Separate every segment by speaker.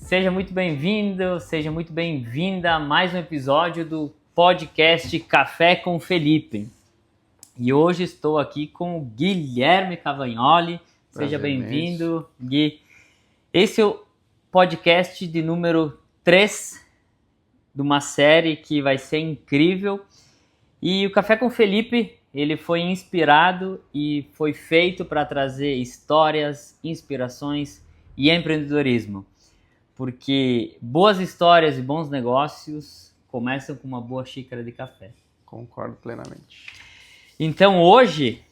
Speaker 1: Seja muito bem-vindo, seja muito bem-vinda a mais um episódio do podcast Café com Felipe. E hoje estou aqui com o Guilherme Cavagnoli. Seja bem-vindo, Gui. Esse é o podcast de número 3 de uma série que vai ser incrível. E o Café com Felipe, ele foi inspirado e foi feito para trazer histórias, inspirações e empreendedorismo. Porque boas histórias e bons negócios começam com uma boa xícara de café.
Speaker 2: Concordo plenamente.
Speaker 1: Então hoje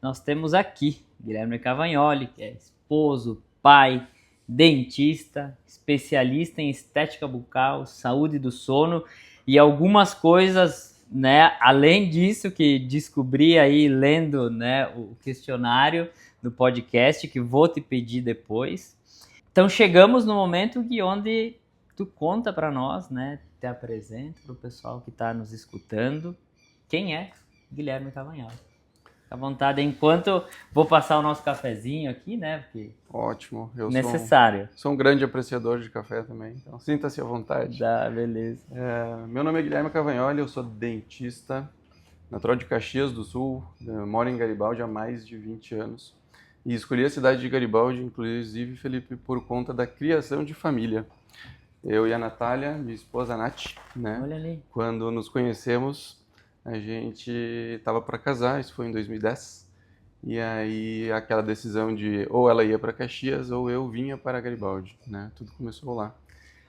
Speaker 1: nós temos aqui Guilherme Cavagnoli, que é esposo, pai, dentista, especialista em estética bucal, saúde do sono e algumas coisas, né, além disso que descobri aí lendo, né, o questionário do podcast, que vou te pedir depois. Então chegamos no momento que onde tu conta para nós, né, te apresenta para o pessoal que está nos escutando, quem é Guilherme Cavagnoli. Fica à vontade, enquanto vou passar o nosso cafezinho aqui, né, porque
Speaker 2: ótimo, eu
Speaker 1: necessário.
Speaker 2: Sou um grande apreciador de café também, então sinta-se à vontade.
Speaker 1: Tá, beleza.
Speaker 2: Meu nome é Guilherme Cavagnoli, eu sou dentista, natural de Caxias do Sul, moro em Garibaldi há mais de 20 anos. E escolhi a cidade de Garibaldi, inclusive, Felipe, por conta da criação de família. Eu e a Natália, minha esposa Nath, né?
Speaker 1: Olha ali.
Speaker 2: Quando nos conhecemos, a gente estava para casar, isso foi em 2010. E aí aquela decisão de ou ela ia para Caxias ou eu vinha para Garibaldi, né? Tudo começou lá.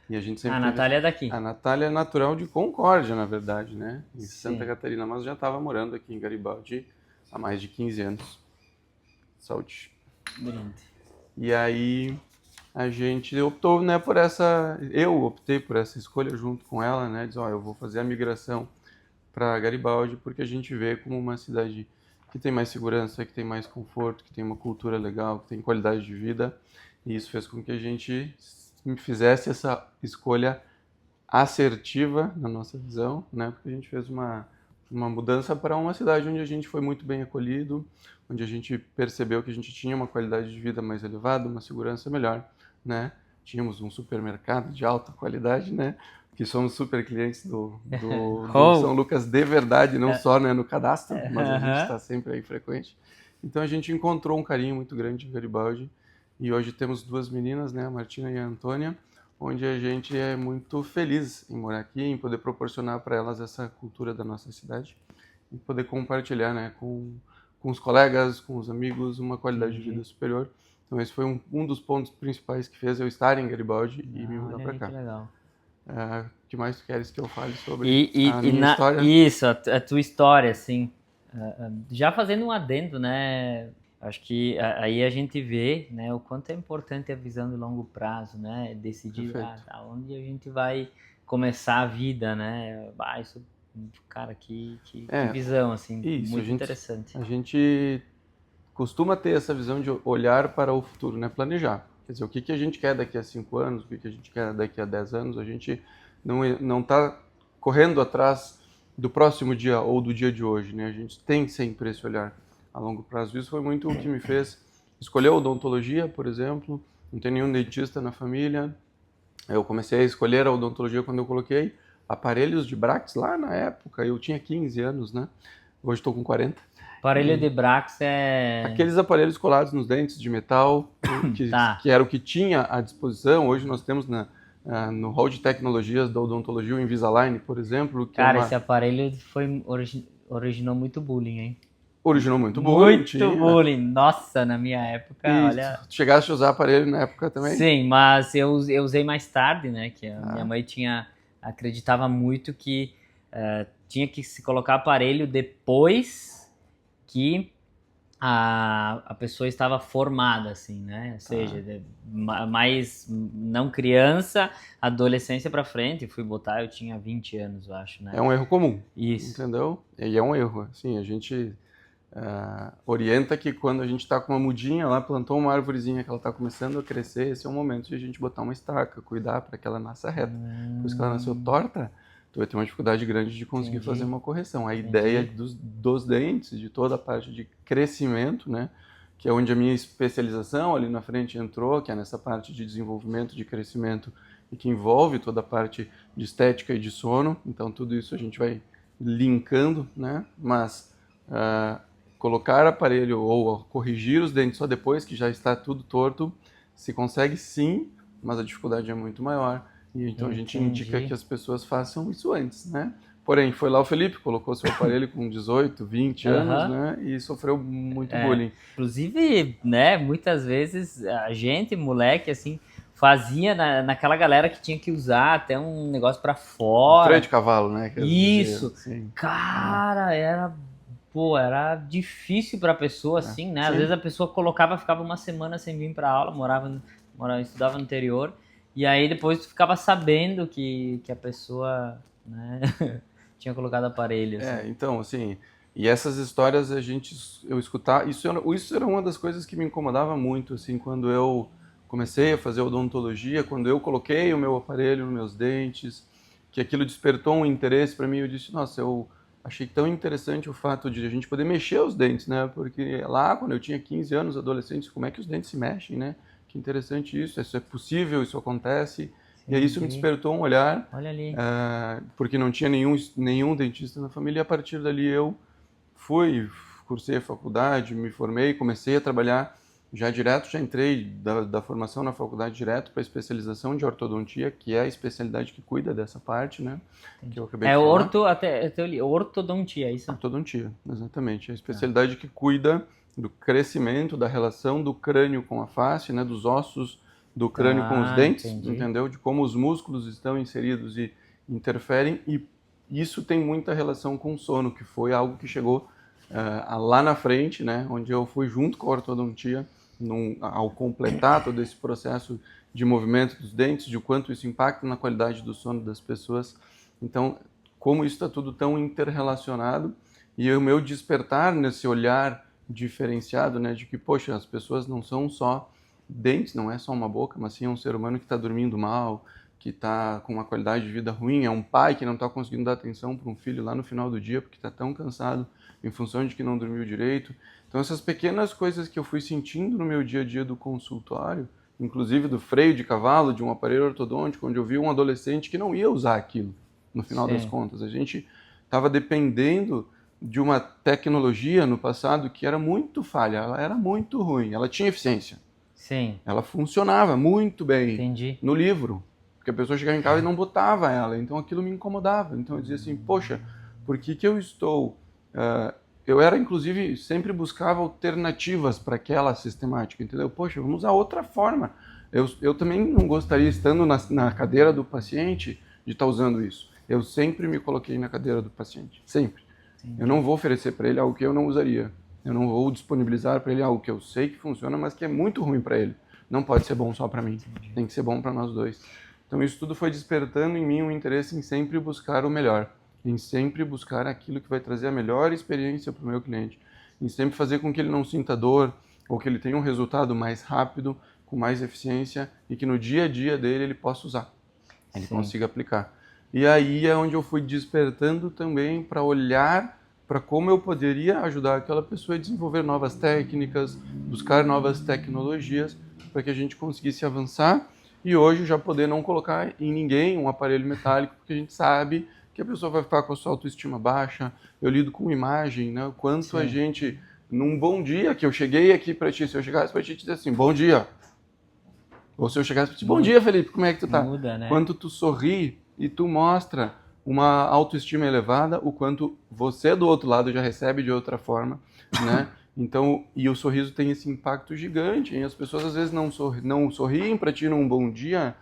Speaker 2: E a gente sempre
Speaker 1: A Natália é daqui.
Speaker 2: A Natália é natural de Concórdia, na verdade, né? Em
Speaker 1: Sim.
Speaker 2: Santa Catarina, mas já estava morando aqui em Garibaldi há mais de 15 anos. Saúde.
Speaker 1: Brinde.
Speaker 2: E aí a gente optou, né, por essa... Eu optei por essa escolha junto com ela, né? Diz, eu vou fazer a migração para Garibaldi porque a gente vê como uma cidade que tem mais segurança, que tem mais conforto, que tem uma cultura legal, que tem qualidade de vida. E isso fez com que a gente fizesse essa escolha assertiva na nossa visão, né? Porque a gente fez uma mudança para uma cidade onde a gente foi muito bem acolhido, onde a gente percebeu que a gente tinha uma qualidade de vida mais elevada, uma segurança melhor, né? Tínhamos um supermercado de alta qualidade, né? Que somos super clientes do São Lucas de verdade, não só, né, no cadastro, mas a gente está sempre aí frequente. Então a gente encontrou um carinho muito grande em Garibaldi e hoje temos duas meninas, né, a Martina e a Antônia, onde a gente é muito feliz em morar aqui, em poder proporcionar para elas essa cultura da nossa cidade e poder compartilhar, né, com os colegas, com os amigos, uma qualidade de vida superior. Então esse foi um dos pontos principais que fez eu estar em Garibaldi e me mudar para cá.
Speaker 1: Que legal.
Speaker 2: O que mais tu queres que eu fale sobre a minha história?
Speaker 1: Isso, a tua história, assim. Já fazendo um adendo, né? Acho que aí a gente vê, né, o quanto é importante a visão de longo prazo, né? Decidir aonde a gente vai começar a vida, né? Isso, cara, que visão, assim,
Speaker 2: isso,
Speaker 1: muito interessante.
Speaker 2: A gente costuma ter essa visão de olhar para o futuro, né? Planejar. Quer dizer, o que a gente quer daqui a 5 anos, o que a gente quer daqui a 10 anos, a gente não está correndo atrás do próximo dia ou do dia de hoje, né? A gente tem sempre esse olhar a longo prazo. Isso foi muito o que me fez escolher odontologia, por exemplo. Não tem nenhum dentista na família. Eu comecei a escolher a odontologia quando eu coloquei aparelhos de brackets lá na época. Eu tinha 15 anos, né? Hoje estou com 40.
Speaker 1: Aparelho de brackets é...
Speaker 2: Aqueles aparelhos colados nos dentes de metal, que era o que tinha à disposição. Hoje nós temos no hall de tecnologias da odontologia o Invisalign, por exemplo.
Speaker 1: Cara, esse aparelho originou muito bullying, hein?
Speaker 2: Originou muito bullying.
Speaker 1: Muito bullying. Nossa, na minha época, olha...
Speaker 2: Chegaste a usar aparelho na época também?
Speaker 1: Sim, mas eu usei mais tarde, né? Que a minha mãe acreditava muito que tinha que se colocar aparelho depois que a pessoa estava formada, assim, né? Ou seja, mais não criança, adolescência para frente. Fui botar, eu tinha 20 anos, eu acho, né?
Speaker 2: É um erro comum.
Speaker 1: Isso.
Speaker 2: Entendeu? E é um erro. Assim, a gente orienta que quando a gente está com uma mudinha lá, plantou uma árvorezinha que ela está começando a crescer, esse é o momento de a gente botar uma estaca, cuidar para que ela nasça reta. Depois que ela nasceu torta, tu vai ter uma dificuldade grande de conseguir fazer uma correção. A ideia dos dentes, de toda a parte de crescimento, né, que é onde a minha especialização ali na frente entrou, que é nessa parte de desenvolvimento, de crescimento, e que envolve toda a parte de estética e de sono. Então, tudo isso a gente vai linkando, né? Mas colocar aparelho ou corrigir os dentes só depois que já está tudo torto, se consegue sim, mas a dificuldade é muito maior. E então a gente indica que as pessoas façam isso antes, né? Porém, foi lá o Felipe, colocou seu aparelho com 18, 20 anos, né? E sofreu muito bullying.
Speaker 1: Inclusive, né, muitas vezes a gente, moleque, assim, fazia naquela galera que tinha que usar até um negócio pra fora.
Speaker 2: Freio de cavalo, né?
Speaker 1: Isso. Cara, era difícil pra pessoa, assim, né? Às vezes a pessoa colocava, ficava uma semana sem vir pra aula, estudava no interior, e aí depois tu ficava sabendo que a pessoa, né, tinha colocado aparelho. Assim.
Speaker 2: Então, assim, e essas histórias eu escutava, isso era uma das coisas que me incomodava muito, assim, quando eu comecei a fazer odontologia, quando eu coloquei o meu aparelho nos meus dentes, que aquilo despertou um interesse para mim, eu disse, nossa, eu achei tão interessante o fato de a gente poder mexer os dentes, né? Porque lá, quando eu tinha 15 anos, adolescente, como é que os dentes se mexem, né? Que interessante isso é possível, isso acontece. Sim, e aí isso me despertou um olhar,
Speaker 1: olha ali.
Speaker 2: Porque não tinha nenhum dentista na família, e a partir dali eu cursei a faculdade, me formei, comecei a trabalhar já entrei da formação na faculdade direto para a especialização de ortodontia, que é a especialidade que cuida dessa parte, né? Que eu acabei de falar.
Speaker 1: Até eu li, ortodontia, é isso?
Speaker 2: Ortodontia, exatamente. A especialidade que cuida do crescimento, da relação do crânio com a face, né? Dos ossos do crânio com os dentes, entendeu? De como os músculos estão inseridos e interferem, e isso tem muita relação com o sono, que foi algo que chegou lá na frente, né? Onde eu fui junto com a ortodontia, ao completar todo esse processo de movimento dos dentes, de quanto isso impacta na qualidade do sono das pessoas. Então, como isso está tudo tão interrelacionado, e o meu despertar nesse olhar diferenciado, né, de que, poxa, as pessoas não são só dentes, não é só uma boca, mas sim é um ser humano que está dormindo mal, que está com uma qualidade de vida ruim, é um pai que não está conseguindo dar atenção para um filho lá no final do dia porque está tão cansado em função de que não dormiu direito. Então essas pequenas coisas que eu fui sentindo no meu dia a dia do consultório, inclusive do freio de cavalo, de um aparelho ortodôntico, onde eu vi um adolescente que não ia usar aquilo, no final das contas. A gente estava dependendo de uma tecnologia no passado que era muito falha, ela era muito ruim, ela tinha eficiência.
Speaker 1: Sim.
Speaker 2: Ela funcionava muito bem.
Speaker 1: Entendi.
Speaker 2: No livro, porque a pessoa chegava em casa e não botava ela, então aquilo me incomodava. Então eu dizia assim, poxa, por que eu estou... eu era, inclusive, sempre buscava alternativas para aquela sistemática, entendeu? Poxa, vamos usar outra forma. Eu também não gostaria, estando na cadeira do paciente, de estar usando isso. Eu sempre me coloquei na cadeira do paciente, sempre. Entendi. Eu não vou oferecer para ele algo que eu não usaria. Eu não vou disponibilizar para ele algo que eu sei que funciona, mas que é muito ruim para ele. Não pode ser bom só para mim, tem que ser bom para nós dois. Então isso tudo foi despertando em mim um interesse em sempre buscar o melhor, em sempre buscar aquilo que vai trazer a melhor experiência para o meu cliente, em sempre fazer com que ele não sinta dor, ou que ele tenha um resultado mais rápido, com mais eficiência, e que no dia a dia dele ele possa usar, ele consiga aplicar. E aí é onde eu fui despertando também para olhar para como eu poderia ajudar aquela pessoa a desenvolver novas técnicas, buscar novas tecnologias, para que a gente conseguisse avançar e hoje já poder não colocar em ninguém um aparelho metálico, porque a gente sabe que a pessoa vai ficar com a sua autoestima baixa. Eu lido com imagem, né? O quanto a gente, num bom dia, que eu cheguei aqui para ti, se eu chegasse para ti e dizer assim, bom dia, ou se eu chegasse para ti, bom dia, Felipe, como é que tu tá?
Speaker 1: Muda, né?
Speaker 2: Quando tu sorri e tu mostra uma autoestima elevada, o quanto você do outro lado já recebe de outra forma, né? Então, e o sorriso tem esse impacto gigante, e as pessoas às vezes não sorriem para ti num bom dia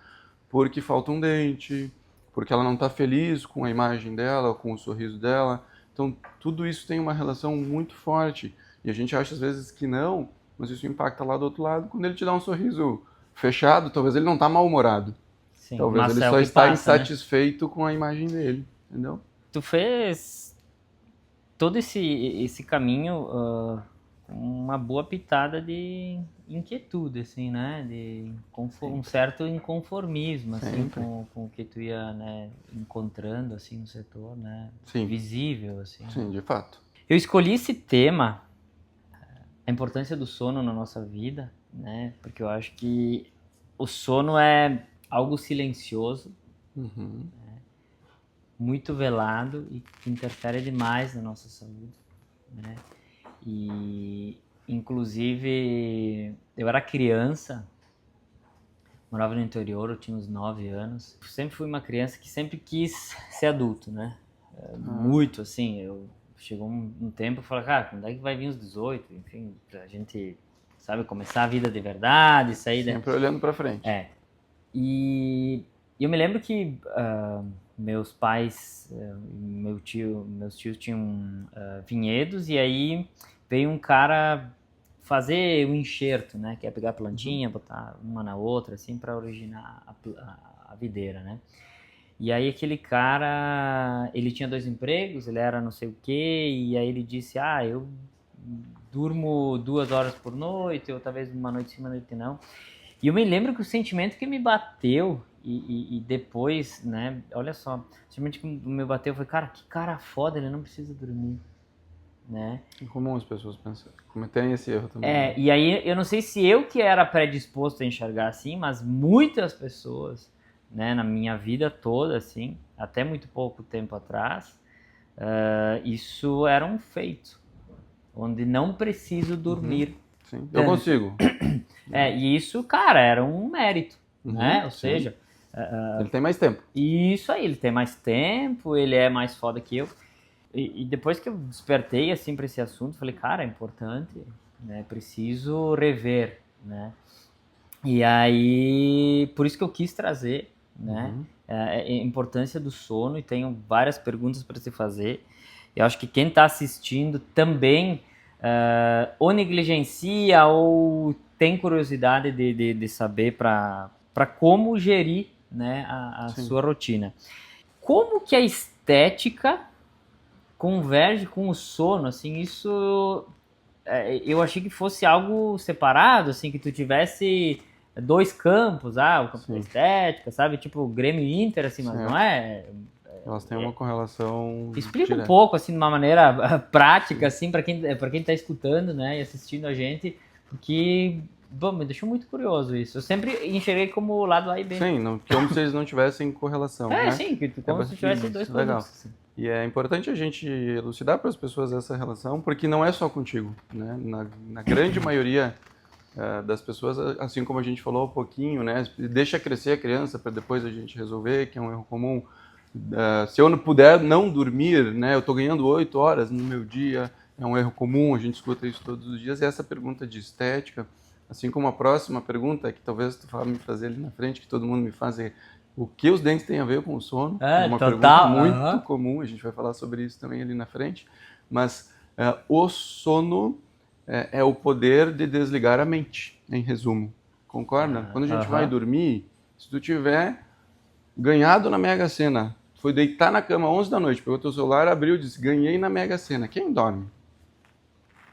Speaker 2: porque falta um dente, porque ela não está feliz com a imagem dela, com o sorriso dela. Então, tudo isso tem uma relação muito forte, e a gente acha às vezes que não, mas isso impacta lá do outro lado. Quando ele te dá um sorriso fechado, talvez ele não está mal-humorado.
Speaker 1: Sim,
Speaker 2: talvez ele só está insatisfeito, né, com a imagem dele, entendeu?
Speaker 1: Tu fez todo esse caminho com uma boa pitada de inquietude, assim, né? De um certo inconformismo, assim, com o que tu ia, né, encontrando, assim, no setor, né?
Speaker 2: Sim.
Speaker 1: Visível, assim.
Speaker 2: Sim, de fato.
Speaker 1: Eu escolhi esse tema a importância do sono na nossa vida, né? Porque eu acho que o sono é algo silencioso,
Speaker 2: Uhum.
Speaker 1: muito velado e que interfere demais na nossa saúde, né? E, inclusive, eu era criança, morava no interior, eu tinha uns 9 anos. Sempre fui uma criança que sempre quis ser adulto, né? Muito, assim, chegou um tempo eu falei, cara, quando é que vai vir os 18? Enfim, pra gente, sabe, começar a vida de verdade, sair da...
Speaker 2: Sempre olhando para frente.
Speaker 1: E eu me lembro que meus pais, meus tios tinham vinhedos e aí veio um cara fazer um enxerto, né? Que é pegar a plantinha, botar uma na outra, assim, para originar a videira, né? E aí aquele cara, ele tinha 2 empregos, ele era não sei o quê, e aí ele disse, eu durmo 2 horas por noite, ou talvez uma noite sim, uma noite não. E eu me lembro que o sentimento que me bateu, e depois, né, olha só, o sentimento que me bateu foi, cara, que cara foda, ele não precisa dormir, né?
Speaker 2: É comum as pessoas cometerem esse erro também. Né?
Speaker 1: E aí eu não sei se eu que era predisposto a enxergar assim, mas muitas pessoas, né, na minha vida toda, assim, até muito pouco tempo atrás, isso era um feito, onde não preciso dormir.
Speaker 2: Sim, eu consigo.
Speaker 1: E isso, cara, era um mérito, né? Ou
Speaker 2: sim.
Speaker 1: seja,
Speaker 2: Ele tem mais tempo.
Speaker 1: isso aí, ele tem mais tempo, ele é mais foda que eu. E depois que eu despertei, assim, pra esse assunto, falei, cara, é importante, né? Preciso rever, né? E aí, por isso que eu quis trazer, né? A importância do sono, e tenho várias perguntas para se fazer. Eu acho que quem está assistindo também ou negligencia ou tem curiosidade de saber para como gerir, né, a sua rotina. Como que a estética converge com o sono? Assim, isso eu achei que fosse algo separado, assim, que tu tivesse 2 campos, o campo da estética, sabe? Tipo Grêmio e Inter, assim, mas não é...
Speaker 2: Elas têm uma correlação
Speaker 1: Explica
Speaker 2: direta.
Speaker 1: um pouco, assim, de uma maneira prática, assim, para quem tá escutando, né, e assistindo a gente, porque, bom, me deixou muito curioso isso. Eu sempre enxerguei como o lado A e B.
Speaker 2: Sim, como se eles não tivessem correlação, né?
Speaker 1: Sim, como se tivesse 2 produtos.
Speaker 2: Legal.
Speaker 1: Assim.
Speaker 2: E é importante a gente elucidar para as pessoas essa relação, porque não é só contigo, né? Na grande maioria das pessoas, assim como a gente falou um pouquinho, né? Deixa crescer a criança para depois a gente resolver, que é um erro comum. Se eu não puder não dormir, né? Eu estou ganhando 8 horas no meu dia, é um erro comum, a gente escuta isso todos os dias. E essa pergunta de estética, assim como a próxima pergunta, que talvez tu vá me fazer ali na frente, que todo mundo me faz, é o que os dentes têm a ver com o sono? É uma pergunta muito comum, a gente vai falar sobre isso também ali na frente. Mas o sono é o poder de desligar a mente, em resumo. Concorda? Quando a gente vai dormir, se tu tiver ganhado na Mega Sena, foi deitar na cama 11 da noite, pegou teu celular, abriu e disse, ganhei na Mega Sena. Quem dorme?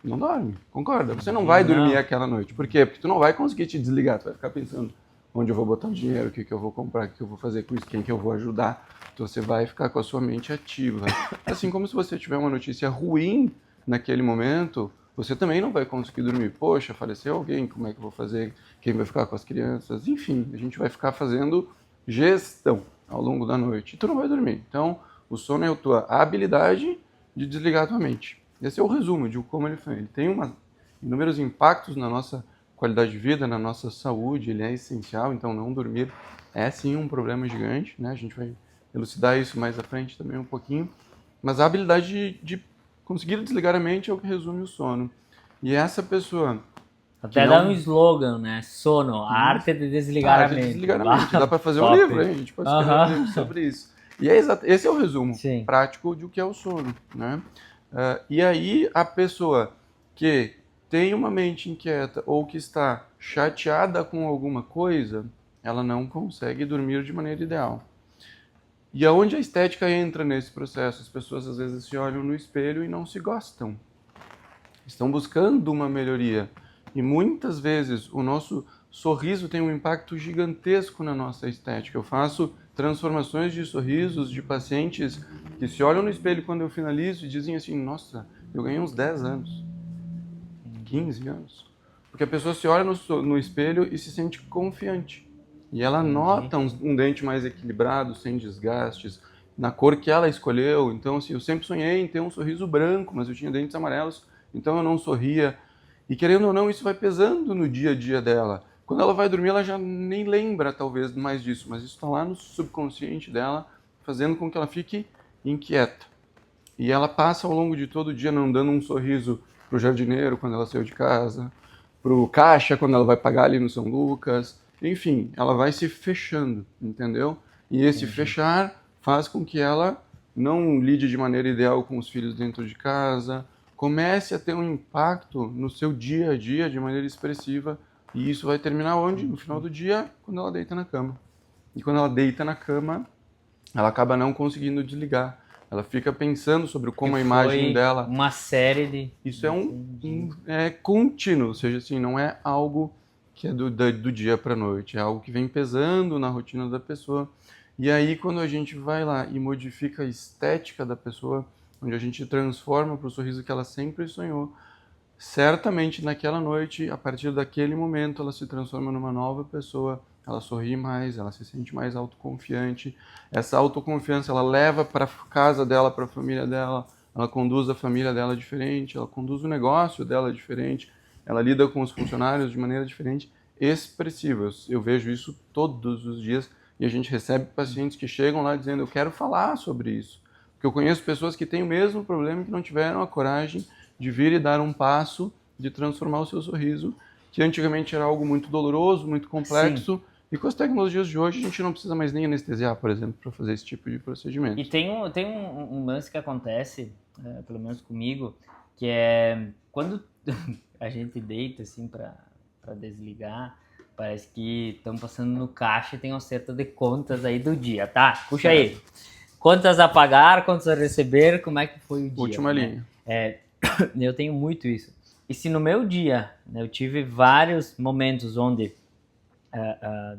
Speaker 2: Não dorme, concorda? Você não vai dormir aquela noite. Por quê? Porque tu não vai conseguir te desligar, tu vai ficar pensando onde eu vou botar o dinheiro, o que eu vou comprar, o que eu vou fazer com isso, quem que eu vou ajudar. Então você vai ficar com a sua mente ativa. Assim como se você tiver uma notícia ruim naquele momento, você também não vai conseguir dormir. Poxa, faleceu alguém, como é que eu vou fazer? Quem vai ficar com as crianças? Enfim, a gente vai ficar fazendo gestão ao longo da noite. E tu não vai dormir. Então, o sono é a tua habilidade de desligar a tua mente. Esse é o resumo de como ele foi. Ele tem inúmeros impactos na nossa qualidade de vida, na nossa saúde, ele é essencial, então não dormir é sim um problema gigante, né? A gente vai elucidar isso mais à frente também um pouquinho. Mas a habilidade de conseguir desligar a mente é o que resume o sono. E essa pessoa...
Speaker 1: Até dá um slogan, né? Sono, a arte de desligar a mente.
Speaker 2: Desligar a mente. Dá para fazer um livro, hein? A gente pode escrever um livro sobre isso. E esse é o resumo prático de o que é o sono, né? E aí a pessoa que tem uma mente inquieta ou que está chateada com alguma coisa, ela não consegue dormir de maneira ideal. E aonde a estética entra nesse processo? As pessoas às vezes se olham no espelho e não se gostam. Estão buscando uma melhoria. E muitas vezes o nosso sorriso tem um impacto gigantesco na nossa estética. Eu faço transformações de sorrisos de pacientes que se olham no espelho quando eu finalizo e dizem assim, nossa, eu ganhei uns 10 anos. 15 anos. Porque a pessoa se olha no espelho e se sente confiante. E ela nota um dente mais equilibrado, sem desgastes, na cor que ela escolheu. Então, assim, eu sempre sonhei em ter um sorriso branco, mas eu tinha dentes amarelos, então eu não sorria. E querendo ou não, isso vai pesando no dia a dia dela. Quando ela vai dormir, ela já nem lembra, talvez, mais disso, mas isso está lá no subconsciente dela, fazendo com que ela fique inquieta. E ela passa ao longo de todo o dia não dando um sorriso pro jardineiro quando ela saiu de casa, pro caixa quando ela vai pagar ali no São Lucas. Enfim, ela vai se fechando, entendeu? E esse fechar faz com que ela não lide de maneira ideal com os filhos dentro de casa, comece a ter um impacto no seu dia a dia de maneira expressiva, e isso vai terminar onde? No final do dia, quando ela deita na cama. E quando ela deita na cama, ela acaba não conseguindo desligar. Ela fica pensando sobre como a imagem dela...
Speaker 1: uma série de...
Speaker 2: Isso é contínuo, ou seja, assim, não é algo que é do dia para a noite, é algo que vem pesando na rotina da pessoa. E aí, quando a gente vai lá e modifica a estética da pessoa, onde a gente transforma para o sorriso que ela sempre sonhou, certamente naquela noite, a partir daquele momento, ela se transforma numa nova pessoa, ela sorri mais, ela se sente mais autoconfiante. Essa autoconfiança ela leva para a casa dela, para a família dela, ela conduz a família dela diferente, ela conduz o negócio dela diferente, ela lida com os funcionários de maneira diferente, expressiva. Eu vejo isso todos os dias e a gente recebe pacientes que chegam lá dizendo: eu quero falar sobre isso. Porque eu conheço pessoas que têm o mesmo problema e que não tiveram a coragem de vir e dar um passo, de transformar o seu sorriso, que antigamente era algo muito doloroso, muito complexo. Sim. E com as tecnologias de hoje, a gente não precisa mais nem anestesiar, por exemplo, para fazer esse tipo de procedimento.
Speaker 1: E tem um lance que acontece, pelo menos comigo, que é quando a gente deita assim para desligar, parece que estão passando no caixa e tem um acerto de contas aí do dia, tá? Puxa aí. Contas a pagar, contas a receber, como é que foi o dia?
Speaker 2: Última linha.
Speaker 1: Eu tenho muito isso. E se no meu dia, né, eu tive vários momentos onde,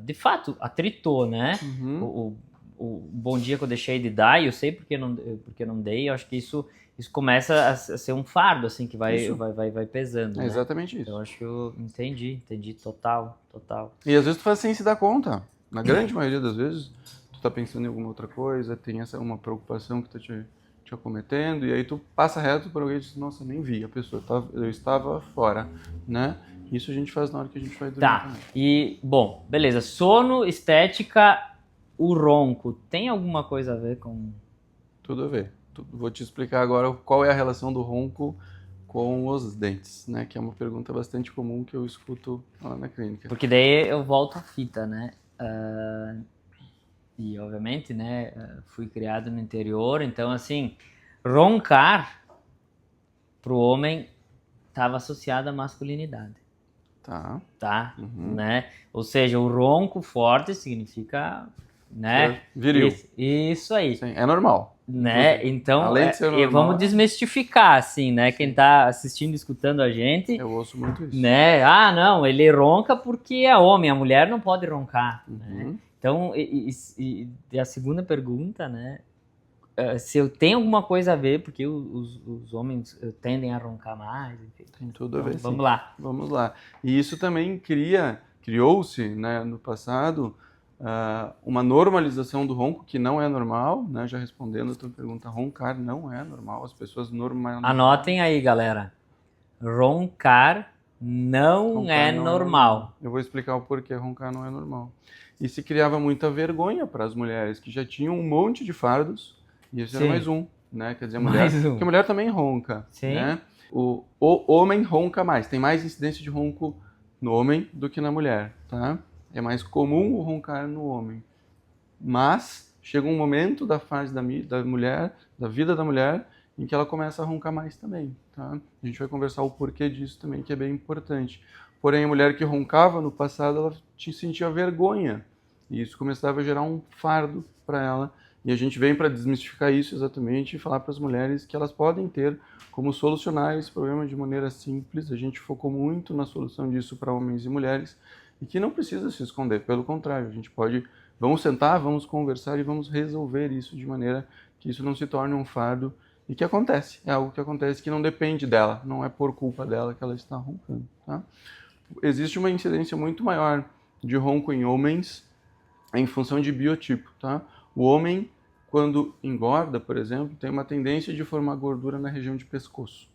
Speaker 1: de fato, atritou, né?
Speaker 2: Uhum.
Speaker 1: O bom dia que eu deixei de dar, e eu sei porque não dei, eu acho que isso começa a ser um fardo, assim, que vai pesando, né?
Speaker 2: É exatamente isso.
Speaker 1: Então, eu acho que eu entendi total.
Speaker 2: E às vezes tu faz sem se dar conta. Na grande maioria das vezes, tu tá pensando em alguma outra coisa, tem uma preocupação que tá te acometendo, e aí tu passa reto por alguém e diz: nossa, nem vi a pessoa, eu estava fora, né? Isso a gente faz na hora que a gente vai dormir.
Speaker 1: Tá, também. E, bom, beleza. Sono, estética, o ronco, tem alguma coisa a ver com...
Speaker 2: Tudo a ver. Vou te explicar agora qual é a relação do ronco com os dentes, né? Que é uma pergunta bastante comum que eu escuto lá na clínica.
Speaker 1: Porque daí eu volto à fita, né? E, obviamente, né, fui criado no interior, então, assim, roncar pro homem estava associado à masculinidade. Tá?
Speaker 2: Uhum.
Speaker 1: Né? Ou seja, o ronco forte significa, né?
Speaker 2: Viril.
Speaker 1: Isso aí.
Speaker 2: Sim, é normal.
Speaker 1: Né? Então,
Speaker 2: além de ser normal,
Speaker 1: vamos desmistificar, assim, né? Quem tá assistindo, escutando a gente...
Speaker 2: Eu ouço muito isso.
Speaker 1: Né? Ah, não, ele ronca porque é homem, a mulher não pode roncar.
Speaker 2: Uhum.
Speaker 1: Né? Então, e a segunda pergunta, né? Se eu tenho alguma coisa a ver, porque os homens tendem a roncar mais, enfim.
Speaker 2: Tem tudo a ver,
Speaker 1: então, vamos lá.
Speaker 2: Vamos lá. E isso também criou-se, né, no passado, uma normalização do ronco, que não é normal, né? Já respondendo a tua pergunta, roncar não é normal, as pessoas normalmente...
Speaker 1: Anotem aí, galera. Roncar não é normal.
Speaker 2: Eu vou explicar o porquê roncar não é normal. E se criava muita vergonha para as mulheres que já tinham um monte de fardos, e esse era mais um, né? Quer dizer, porque a mulher também ronca,
Speaker 1: Sim.
Speaker 2: Né? O homem ronca mais, tem mais incidência de ronco no homem do que na mulher, tá? É mais comum o roncar no homem. Mas chega um momento da fase da mulher, da vida da mulher, em que ela começa a roncar mais também, tá? A gente vai conversar o porquê disso também, que é bem importante. Porém, a mulher que roncava no passado, ela sentia vergonha, e isso começava a gerar um fardo para ela. E a gente vem para desmistificar isso exatamente e falar para as mulheres que elas podem ter como solucionar esse problema de maneira simples. A gente focou muito na solução disso para homens e mulheres e que não precisa se esconder, pelo contrário, a gente pode, vamos sentar, vamos conversar e vamos resolver isso de maneira que isso não se torne um fardo e que acontece. É algo que acontece que não depende dela, não é por culpa dela que ela está roncando, tá? Existe uma incidência muito maior de ronco em homens em função de biotipo, tá? O homem, quando engorda, por exemplo, tem uma tendência de formar gordura na região de pescoço.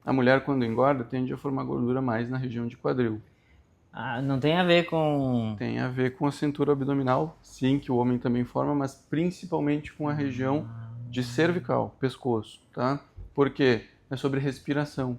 Speaker 2: A mulher, quando engorda, tende a formar gordura mais na região de quadril.
Speaker 1: Ah, não tem a ver com...
Speaker 2: Tem a ver com a cintura abdominal, sim, que o homem também forma, mas principalmente com a região de cervical, pescoço, tá? Porque é sobre respiração.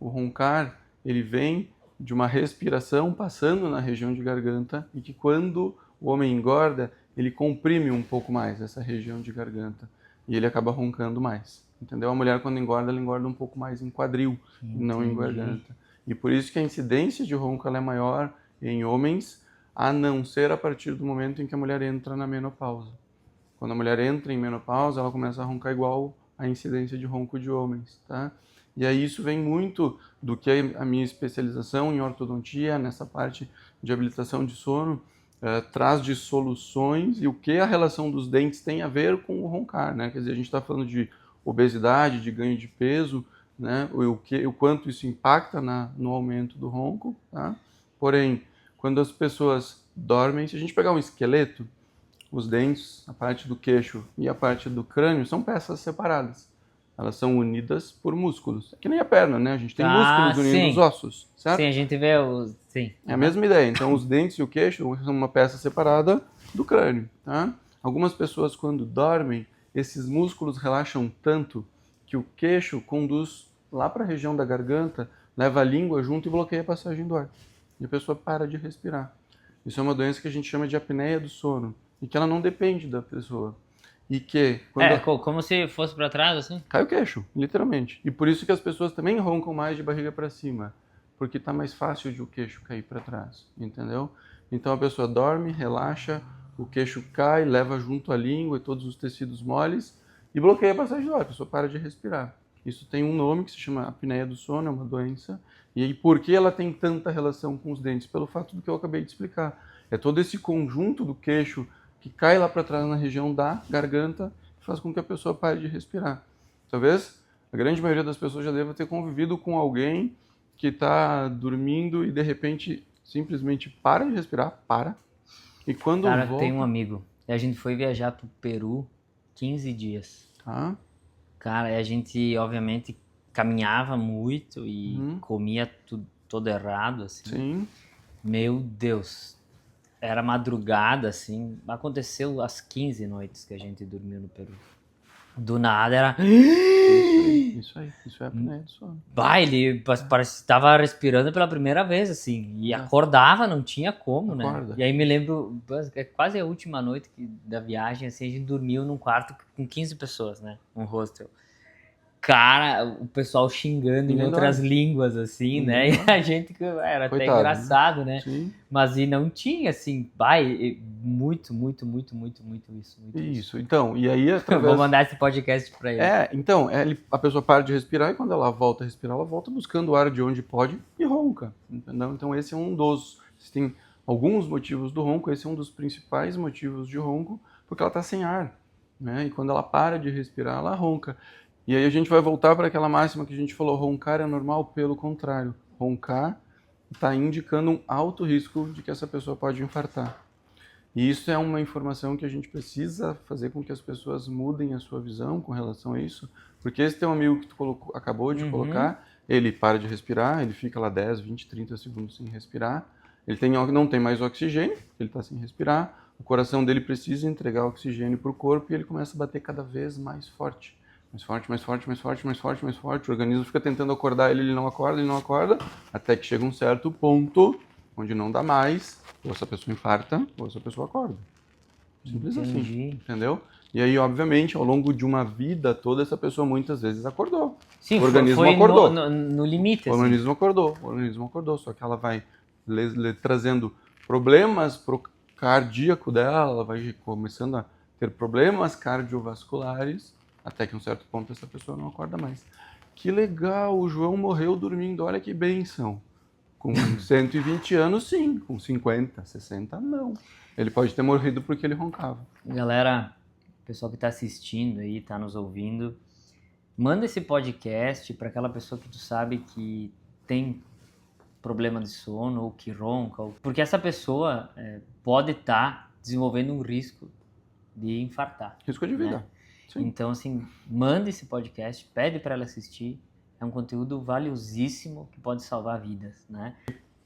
Speaker 2: O roncar, ele vem de uma respiração passando na região de garganta e que quando o homem engorda, ele comprime um pouco mais essa região de garganta e ele acaba roncando mais, entendeu? A mulher quando engorda, ela engorda um pouco mais em quadril, não em garganta. E por isso que a incidência de ronco ela é maior em homens, a não ser a partir do momento em que a mulher entra na menopausa. Quando a mulher entra em menopausa, ela começa a roncar igual a incidência de ronco de homens, tá? E aí isso vem muito do que a minha especialização em ortodontia, nessa parte de habilitação de sono, traz de soluções e o que a relação dos dentes tem a ver com o roncar, né? Quer dizer, a gente está falando de obesidade, de ganho de peso, né? O quanto isso impacta no aumento do ronco, tá? Porém, quando as pessoas dormem, se a gente pegar um esqueleto, os dentes, a parte do queixo e a parte do crânio são peças separadas. Elas são unidas por músculos. É que nem a perna, né? A gente tem músculos unindo os ossos, certo?
Speaker 1: Sim, a gente vê os... Sim.
Speaker 2: É a mesma ideia. Então, os dentes e o queixo são uma peça separada do crânio, tá? Algumas pessoas, quando dormem, esses músculos relaxam tanto que o queixo conduz lá para a região da garganta, leva a língua junto e bloqueia a passagem do ar. E a pessoa para de respirar. Isso é uma doença que a gente chama de apneia do sono e que ela não depende da pessoa. E que
Speaker 1: como se fosse para trás, assim?
Speaker 2: cai o queixo, literalmente. E por isso que as pessoas também roncam mais de barriga para cima, porque tá mais fácil de o queixo cair para trás, entendeu? Então a pessoa dorme, relaxa, o queixo cai, leva junto a língua e todos os tecidos moles e bloqueia a passagem do ar, a pessoa para de respirar. Isso tem um nome que se chama apneia do sono, é uma doença. E aí por que ela tem tanta relação com os dentes? Pelo fato do que eu acabei de explicar. É todo esse conjunto do queixo que cai lá para trás na região da garganta e faz com que a pessoa pare de respirar. Talvez a grande maioria das pessoas já deva ter convivido com alguém que está dormindo e de repente simplesmente para de respirar, e quando
Speaker 1: Cara,
Speaker 2: volta...
Speaker 1: tem um amigo, e a gente foi viajar pro Peru 15 dias.
Speaker 2: Tá?
Speaker 1: Cara, e a gente, obviamente, caminhava muito e comia tudo todo errado, assim.
Speaker 2: Sim.
Speaker 1: Meu Deus, era madrugada, assim, aconteceu as 15 noites que a gente dormiu no Peru. Do nada era...
Speaker 2: Isso é a apneia do sono.
Speaker 1: Ele parece que estava respirando pela primeira vez, assim, e acordava, não tinha como,
Speaker 2: Acorda.
Speaker 1: né? E aí me lembro, é quase a última noite da viagem, assim, a gente dormiu num quarto com 15 pessoas, né? Um hostel. Cara, o pessoal xingando em outras línguas, assim, né? E a gente, era
Speaker 2: Coitado,
Speaker 1: até engraçado, né?
Speaker 2: Sim.
Speaker 1: Mas e não tinha, assim, muito isso.
Speaker 2: Isso. Então, e aí através...
Speaker 1: Vou mandar esse podcast pra ele.
Speaker 2: Então, a pessoa para de respirar e quando ela volta a respirar, ela volta buscando o ar de onde pode e ronca, entendeu? Então esse é um dos... Tem alguns motivos do ronco, esse é um dos principais motivos de ronco, porque ela está sem ar, né? E quando ela para de respirar, ela ronca. E aí a gente vai voltar para aquela máxima que a gente falou, roncar é normal, pelo contrário. Roncar está indicando um alto risco de que essa pessoa pode infartar. E isso é uma informação que a gente precisa fazer com que as pessoas mudem a sua visão com relação a isso, porque esse teu amigo que tu acabou de colocar, ele para de respirar, ele fica lá 10, 20, 30 segundos sem respirar, ele não tem mais oxigênio, ele está sem respirar, o coração dele precisa entregar oxigênio para o corpo e ele começa a bater cada vez mais forte. Mais forte, o organismo fica tentando acordar ele não acorda, até que chega um certo ponto onde não dá mais, ou essa pessoa infarta, ou essa pessoa acorda. Simples assim, entendeu? E aí, obviamente, ao longo de uma vida toda, essa pessoa muitas vezes acordou.
Speaker 1: Sim,
Speaker 2: o organismo
Speaker 1: foi
Speaker 2: acordou.
Speaker 1: No limite.
Speaker 2: O organismo acordou, só que ela vai trazendo problemas pro cardíaco dela, ela vai começando a ter problemas cardiovasculares, até que um certo ponto essa pessoa não acorda mais. Que legal, o João morreu dormindo, olha que bênção. Com 120 anos, sim. Com 50, 60, não. Ele pode ter morrido porque ele roncava.
Speaker 1: Galera, pessoal que está assistindo aí, está nos ouvindo, Manda esse podcast para aquela pessoa que tu sabe que tem problema de sono ou que ronca, porque essa pessoa pode estar desenvolvendo um risco de infartar.
Speaker 2: Risco de vida.
Speaker 1: Né?
Speaker 2: Sim.
Speaker 1: Então, assim, manda esse podcast, pede para ela assistir. É um conteúdo valiosíssimo que pode salvar vidas, né?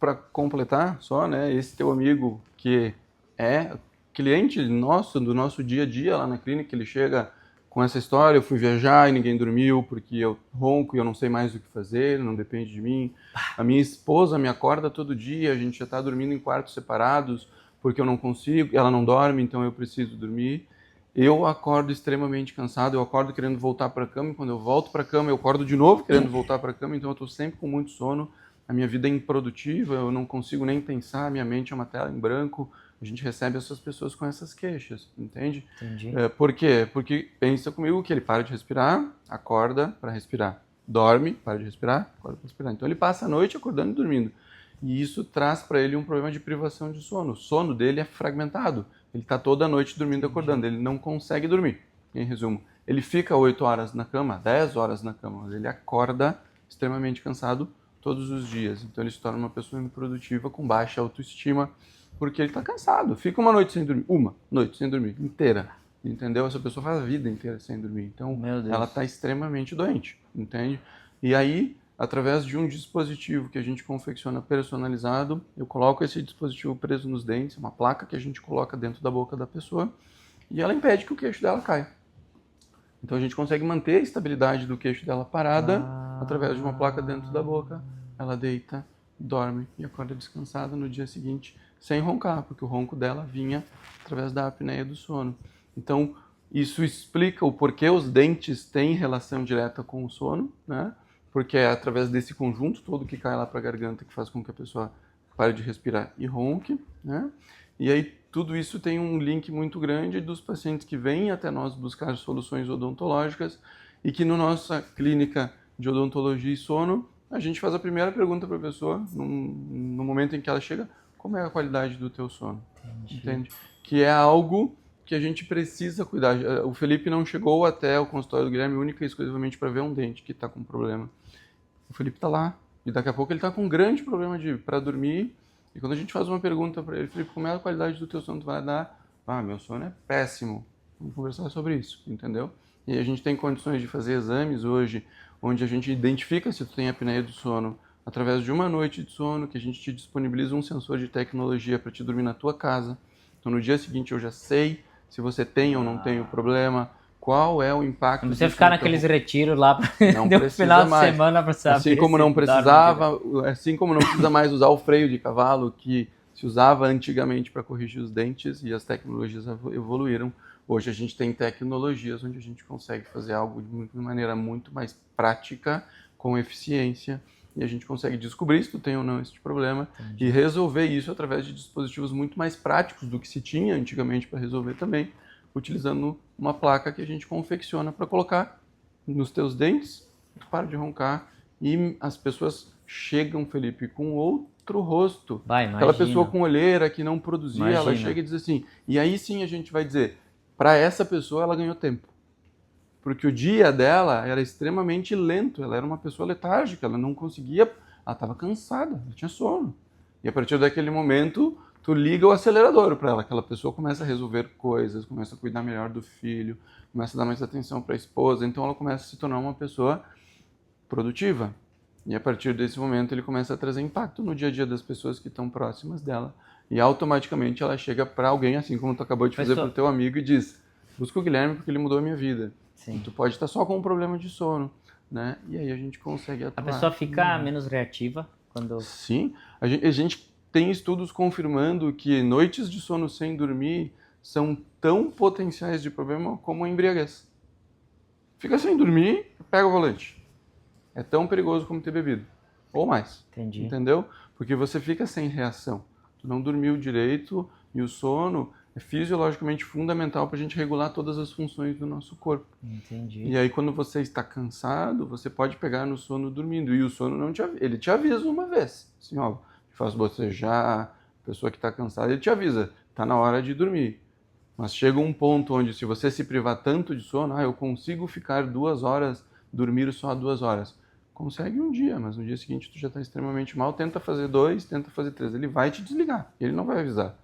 Speaker 2: Para completar, só, né, esse teu amigo que é cliente nosso, do nosso dia a dia lá na clínica, ele chega com essa história, eu fui viajar e ninguém dormiu porque eu ronco e eu não sei mais o que fazer, não depende de mim. A minha esposa me acorda todo dia, a gente já está dormindo em quartos separados porque eu não consigo, ela não dorme, então eu preciso dormir. Eu acordo extremamente cansado, eu acordo querendo voltar para a cama, e quando eu volto para a cama eu acordo de novo querendo voltar para a cama, então eu estou sempre com muito sono. A minha vida é improdutiva, eu não consigo nem pensar, minha mente é uma tela em branco. A gente recebe essas pessoas com essas queixas, entende?
Speaker 1: Entendi.
Speaker 2: Por quê? Porque pensa comigo que ele para de respirar, acorda para respirar. Dorme, para de respirar, acorda para respirar. Então ele passa a noite acordando e dormindo. E isso traz para ele um problema de privação de sono. O sono dele é fragmentado. Ele está toda noite dormindo e acordando. Ele não consegue dormir, em resumo. Ele fica 8 horas na cama, 10 horas na cama, mas ele acorda extremamente cansado todos os dias. Então ele se torna uma pessoa improdutiva, com baixa autoestima, porque ele está cansado. Fica uma noite sem dormir, uma noite sem dormir, inteira. Entendeu? Essa pessoa faz a vida inteira sem dormir. Então ela está extremamente doente, entende? E aí, através de um dispositivo que a gente confecciona personalizado, eu coloco esse dispositivo preso nos dentes, uma placa que a gente coloca dentro da boca da pessoa, e ela impede que o queixo dela caia. Então a gente consegue manter a estabilidade do queixo dela parada através de uma placa dentro da boca. Ela deita, dorme e acorda descansada no dia seguinte sem roncar, porque o ronco dela vinha através da apneia do sono. Então isso explica o porquê os dentes têm relação direta com o sono, né? Porque é através desse conjunto todo que cai lá para a garganta que faz com que a pessoa pare de respirar e ronque, né? E aí tudo isso tem um link muito grande dos pacientes que vêm até nós buscar soluções odontológicas e que na nossa clínica de odontologia e sono, a gente faz a primeira pergunta para a pessoa, no momento em que ela chega, como é a qualidade do teu sono? Entende? Que é algo que a gente precisa cuidar. O Felipe não chegou até o consultório do Guilherme única e exclusivamente para ver um dente que está com problema. O Felipe está lá e daqui a pouco ele está com um grande problema para dormir. E quando a gente faz uma pergunta para ele, Felipe, como é a qualidade do teu sono? Tu vai dar, meu sono é péssimo. Vamos conversar sobre isso, entendeu? E a gente tem condições de fazer exames hoje, onde a gente identifica se tu tem apneia do sono através de uma noite de sono, que a gente te disponibiliza um sensor de tecnologia para te dormir na tua casa. Então no dia seguinte eu já sei se você tem ou não tem o problema, qual é o impacto.
Speaker 1: Não precisa ficar naqueles retiros lá
Speaker 2: no
Speaker 1: final de semana para saber.
Speaker 2: Assim como não precisava, assim como não precisa mais usar o freio de cavalo que se usava antigamente para corrigir os dentes e as tecnologias evoluíram. Hoje a gente tem tecnologias onde a gente consegue fazer algo de maneira muito mais prática, com eficiência, e a gente consegue descobrir se tu tem ou não esse problema. Entendi. E resolver isso através de dispositivos muito mais práticos do que se tinha antigamente para resolver também, utilizando uma placa que a gente confecciona para colocar nos teus dentes, tu para de roncar e as pessoas chegam, Felipe, com outro rosto. Aquela pessoa com olheira que não produzia, ela chega e diz assim, e aí sim a gente vai dizer, para essa pessoa ela ganhou tempo. Porque o dia dela era extremamente lento, ela era uma pessoa letárgica, ela não conseguia, ela estava cansada, ela tinha sono. E a partir daquele momento, tu liga o acelerador para ela, aquela pessoa começa a resolver coisas, começa a cuidar melhor do filho, começa a dar mais atenção para a esposa, então ela começa a se tornar uma pessoa produtiva. E a partir desse momento ele começa a trazer impacto no dia a dia das pessoas que estão próximas dela. E automaticamente ela chega para alguém, assim como tu acabou de fazer para o teu amigo, e diz, busca o Guilherme porque ele mudou a minha vida. Sim. Tu pode estar só com um problema de sono, né? E aí a gente consegue atuar.
Speaker 1: A pessoa fica menos reativa quando...
Speaker 2: Sim, a gente tem estudos confirmando que noites de sono sem dormir são tão potenciais de problema como a embriaguez. Fica sem dormir, pega o volante. É tão perigoso como ter bebido. Ou mais.
Speaker 1: Entendi.
Speaker 2: Entendeu? Porque você fica sem reação. Tu não dormiu direito e o sono é fisiologicamente fundamental para a gente regular todas as funções do nosso corpo.
Speaker 1: Entendi.
Speaker 2: E aí quando você está cansado, você pode pegar no sono dormindo. E o sono não te avisa. Ele te avisa uma vez. Assim, ó, faz bocejar, a pessoa que está cansada, ele te avisa. Está na hora de dormir. Mas chega um ponto onde se você se privar tanto de sono, eu consigo ficar 2 horas dormir só 2 horas. Consegue um dia, mas no dia seguinte tu já está extremamente mal, tenta fazer 2, tenta fazer 3. Ele vai te desligar, ele não vai avisar.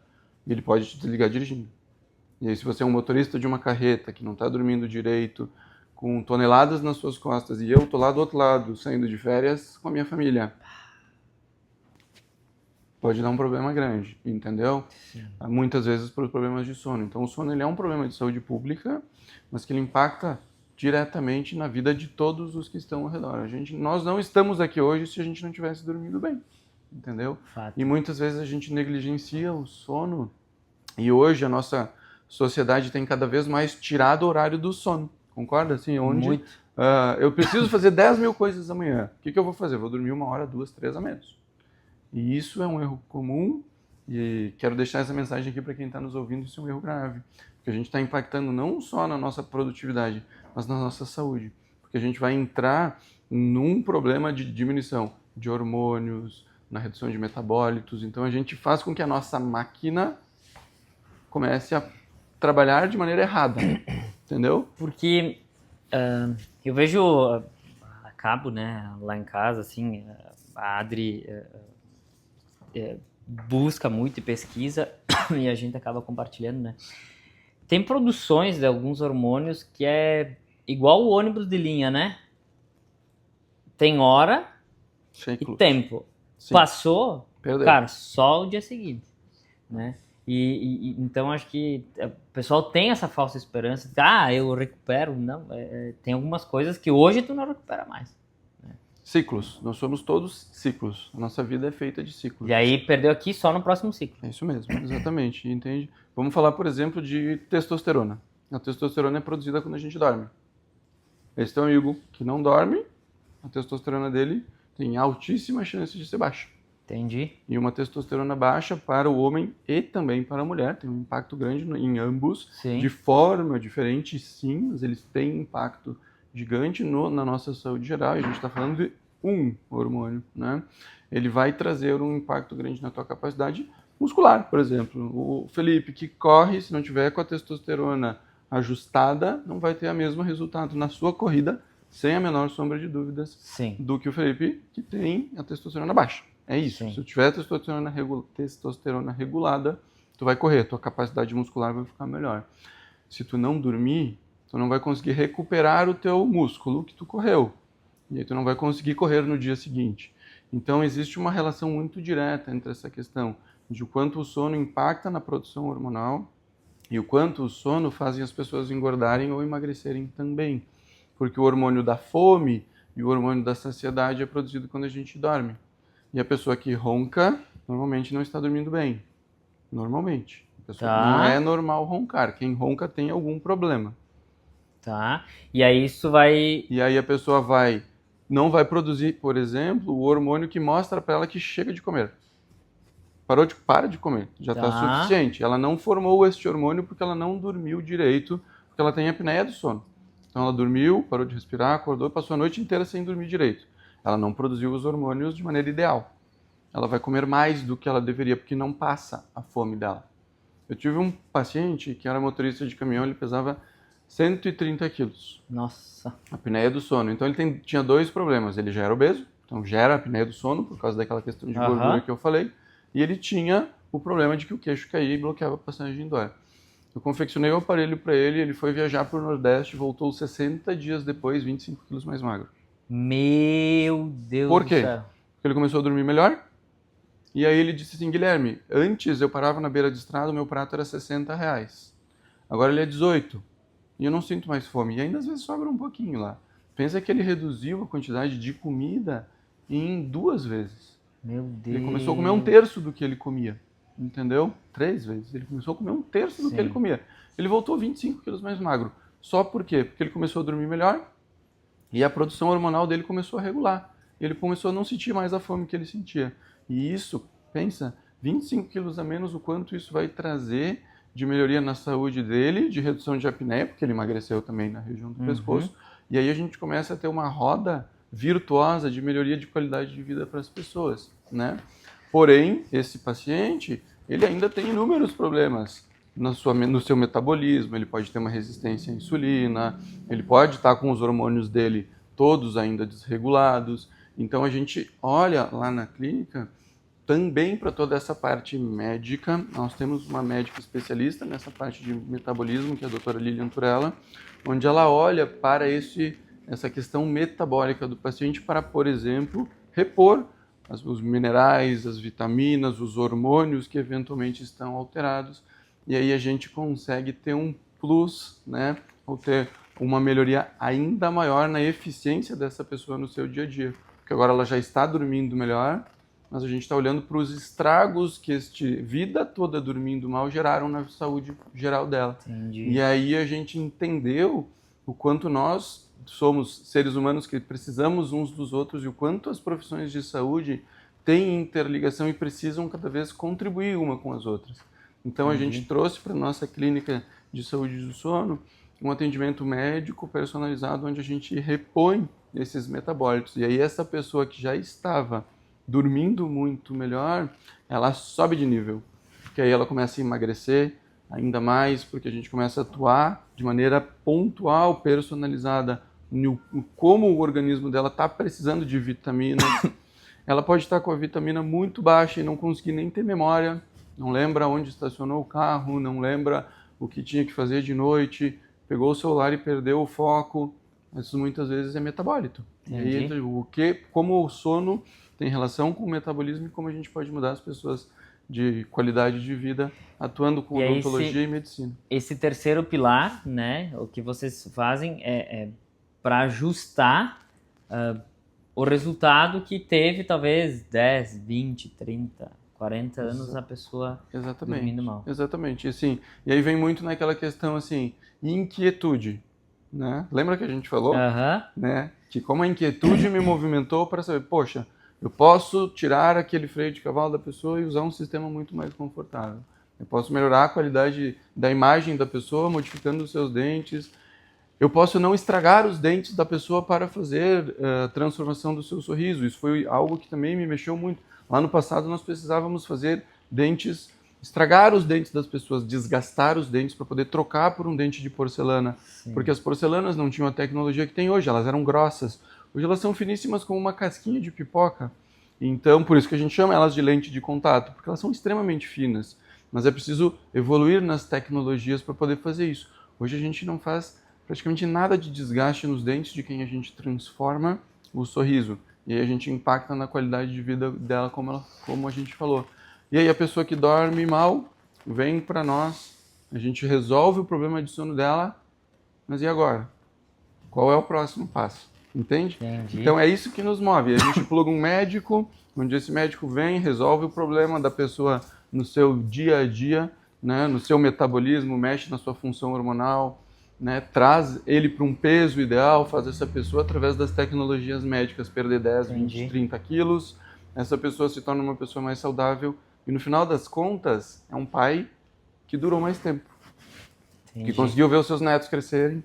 Speaker 2: Ele pode te desligar dirigindo. E aí, se você é um motorista de uma carreta que não está dormindo direito, com toneladas nas suas costas, e eu tô lá do outro lado, saindo de férias com a minha família, pode dar um problema grande, entendeu?
Speaker 1: Sim.
Speaker 2: Muitas vezes por problemas de sono. Então, o sono ele é um problema de saúde pública, mas que ele impacta diretamente na vida de todos os que estão ao redor. Nós não estamos aqui hoje se a gente não tivesse dormido bem, entendeu?
Speaker 1: Fato.
Speaker 2: E muitas vezes a gente negligencia o sono, e hoje a nossa sociedade tem cada vez mais tirado o horário do sono. Concorda? Assim, onde eu preciso fazer 10 mil coisas amanhã. O que eu vou fazer? Vou dormir 1 hora, 2, 3 a menos. E isso é um erro comum e quero deixar essa mensagem aqui para quem está nos ouvindo, isso é um erro grave. Porque a gente está impactando não só na nossa produtividade, mas na nossa saúde. Porque a gente vai entrar num problema de diminuição de hormônios, na redução de metabólitos. Então a gente faz com que a nossa máquina comece a trabalhar de maneira errada. Entendeu?
Speaker 1: Porque eu vejo, acabo, né, lá em casa, assim, a Adri busca muito e pesquisa e a gente acaba compartilhando, né? Tem produções de alguns hormônios que é igual o ônibus de linha, né? Tem hora
Speaker 2: Ciclo.
Speaker 1: e tempo.
Speaker 2: Sim.
Speaker 1: Passou,
Speaker 2: Perdeu.
Speaker 1: cara, só o dia seguinte, né? Então acho que o pessoal tem essa falsa esperança de, eu recupero. Não, tem algumas coisas que hoje tu não recupera mais.
Speaker 2: Ciclos. Nós somos todos ciclos. A nossa vida é feita de ciclos.
Speaker 1: E aí perdeu aqui só no próximo ciclo.
Speaker 2: É isso mesmo, exatamente. Entende? Vamos falar, por exemplo, de testosterona. A testosterona é produzida quando a gente dorme. Esse teu amigo que não dorme, a testosterona dele tem altíssima chance de ser baixa.
Speaker 1: Entendi.
Speaker 2: E uma testosterona baixa para o homem e também para a mulher tem um impacto grande em ambos.
Speaker 1: Sim.
Speaker 2: De forma diferente, sim, mas eles têm impacto gigante na nossa saúde geral. E a gente está falando de um hormônio, né? Ele vai trazer um impacto grande na tua capacidade muscular, por exemplo. O Felipe que corre, se não tiver com a testosterona ajustada, não vai ter o mesmo resultado na sua corrida, sem a menor sombra de dúvidas,
Speaker 1: Sim.
Speaker 2: do que o Felipe que tem a testosterona baixa. É isso.
Speaker 1: Sim.
Speaker 2: Se tu tiver testosterona regulada, tu vai correr, tua capacidade muscular vai ficar melhor. Se tu não dormir, tu não vai conseguir recuperar o teu músculo que tu correu. E aí tu não vai conseguir correr no dia seguinte. Então existe uma relação muito direta entre essa questão de o quanto o sono impacta na produção hormonal e o quanto o sono faz as pessoas engordarem ou emagrecerem também. Porque o hormônio da fome e o hormônio da saciedade é produzido quando a gente dorme. E a pessoa que ronca, normalmente não está dormindo bem. Normalmente. A pessoa não é normal roncar. Quem ronca tem algum problema.
Speaker 1: Tá. E aí isso vai...
Speaker 2: E aí a pessoa não vai produzir, por exemplo, o hormônio que mostra para ela que chega de comer. Para de comer. Já está suficiente. Ela não formou este hormônio porque ela não dormiu direito, porque ela tem apneia do sono. Então ela dormiu, parou de respirar, acordou e passou a noite inteira sem dormir direito. Ela não produziu os hormônios de maneira ideal. Ela vai comer mais do que ela deveria, porque não passa a fome dela. Eu tive um paciente que era motorista de caminhão, ele pesava 130 quilos.
Speaker 1: Nossa.
Speaker 2: Apneia do sono. Então ele tinha 2 problemas. Ele já era obeso, então gera apneia do sono, por causa daquela questão de gordura que eu falei. E ele tinha o problema de que o queixo caía e bloqueava a passagem do ar. Eu confeccionei o aparelho para ele, ele foi viajar para o Nordeste, voltou 60 dias depois, 25 quilos mais magro.
Speaker 1: Meu Deus
Speaker 2: Por quê?
Speaker 1: do céu.
Speaker 2: Porque ele começou a dormir melhor. E aí ele disse assim, Guilherme, antes eu parava na beira de estrada, o meu prato era R$60. Agora ele é 18. E eu não sinto mais fome. E ainda às vezes sobra um pouquinho lá. Pensa que ele reduziu a quantidade de comida em 2 vezes.
Speaker 1: Meu Deus.
Speaker 2: Ele começou a comer 1/3 do que ele comia. Entendeu? 3 vezes. Ele começou a comer 1/3 do que ele comia. Ele voltou 25 quilos mais magro. Só por quê? Porque ele começou a dormir melhor e a produção hormonal dele começou a regular. Ele começou a não sentir mais a fome que ele sentia. E isso, pensa, 25 quilos a menos, o quanto isso vai trazer de melhoria na saúde dele, de redução de apneia, porque ele emagreceu também na região do pescoço. E aí a gente começa a ter uma roda virtuosa de melhoria de qualidade de vida para as pessoas, né? Porém, esse paciente, ele ainda tem inúmeros problemas no seu metabolismo, ele pode ter uma resistência à insulina, ele pode estar com os hormônios dele todos ainda desregulados. Então a gente olha lá na clínica também para toda essa parte médica. Nós temos uma médica especialista nessa parte de metabolismo, que é a doutora Lilian Turella, onde ela olha para essa questão metabólica do paciente para, por exemplo, repor os minerais, as vitaminas, os hormônios que eventualmente estão alterados. E aí a gente consegue ter um plus, né? Ou ter uma melhoria ainda maior na eficiência dessa pessoa no seu dia a dia. Porque agora ela já está dormindo melhor, mas a gente está olhando para os estragos que vida toda dormindo mal geraram na saúde geral dela.
Speaker 1: Entendi.
Speaker 2: E aí a gente entendeu o quanto nós somos seres humanos que precisamos uns dos outros e o quanto as profissões de saúde têm interligação e precisam cada vez contribuir uma com as outras. Então a gente trouxe para a nossa clínica de saúde do sono um atendimento médico personalizado onde a gente repõe esses metabólitos. E aí essa pessoa que já estava dormindo muito melhor, ela sobe de nível. Porque aí ela começa a emagrecer ainda mais, porque a gente começa a atuar de maneira pontual, personalizada, no como o organismo dela está precisando de vitaminas. Ela pode estar com a vitamina muito baixa e não conseguir nem ter memória, não lembra onde estacionou o carro, não lembra o que tinha que fazer de noite, pegou o celular e perdeu o foco. Isso muitas vezes é metabólito. E aí, como o sono tem relação com o metabolismo e como a gente pode mudar as pessoas de qualidade de vida atuando com odontologia e medicina.
Speaker 1: Esse terceiro pilar, né, o que vocês fazem é para ajustar o resultado que teve talvez 10, 20, 30, 40 anos a pessoa dormindo mal.
Speaker 2: Exatamente. Assim, e aí vem muito naquela questão assim, inquietude. Né? Lembra que a gente falou? Né? Que como a inquietude me movimentou para saber, poxa, eu posso tirar aquele freio de cavalo da pessoa e usar um sistema muito mais confortável. Eu posso melhorar a qualidade da imagem da pessoa modificando os seus dentes. Eu posso não estragar os dentes da pessoa para fazer a transformação do seu sorriso. Isso foi algo que também me mexeu muito. Lá no passado nós precisávamos fazer estragar os dentes das pessoas, desgastar os dentes para poder trocar por um dente de porcelana. Sim. Porque as porcelanas não tinham a tecnologia que tem hoje, elas eram grossas. Hoje elas são finíssimas como uma casquinha de pipoca. Então, por isso que a gente chama elas de lente de contato, porque elas são extremamente finas. Mas é preciso evoluir nas tecnologias para poder fazer isso. Hoje a gente não faz praticamente nada de desgaste nos dentes de quem a gente transforma o sorriso. E aí a gente impacta na qualidade de vida dela, como a gente falou. E aí a pessoa que dorme mal vem para nós, a gente resolve o problema de sono dela, mas e agora? Qual é o próximo passo? Entende?
Speaker 1: Entendi.
Speaker 2: Então é isso que nos move. A gente pluga um médico, onde esse médico vem, resolve o problema da pessoa no seu dia a dia, né, no seu metabolismo, mexe na sua função hormonal, né, traz ele para um peso ideal, faz essa pessoa, através das tecnologias médicas, perder 10, 20, 30 quilos. Essa pessoa se torna uma pessoa mais saudável. E no final das contas, é um pai que durou mais tempo. Que conseguiu ver os seus netos crescerem.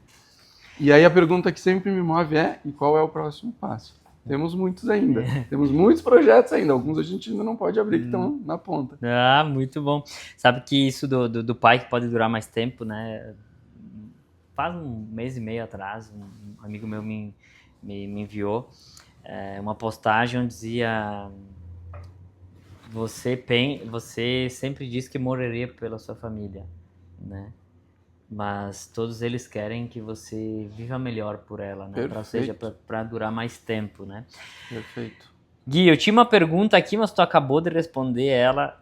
Speaker 2: E aí a pergunta que sempre me move é, e qual é o próximo passo? Temos muitos ainda. Temos muitos projetos ainda. Alguns a gente ainda não pode abrir, que estão na ponta.
Speaker 1: Ah, muito bom. Sabe que isso do pai que pode durar mais tempo, né? Faz um mês e meio atrás, um amigo meu me enviou uma postagem onde dizia: você sempre disse que morreria pela sua família, né? Mas todos eles querem que você viva melhor por ela, né? Ou seja, para durar mais tempo, né?
Speaker 2: Perfeito.
Speaker 1: Gui, eu tinha uma pergunta aqui, mas tu acabou de responder ela.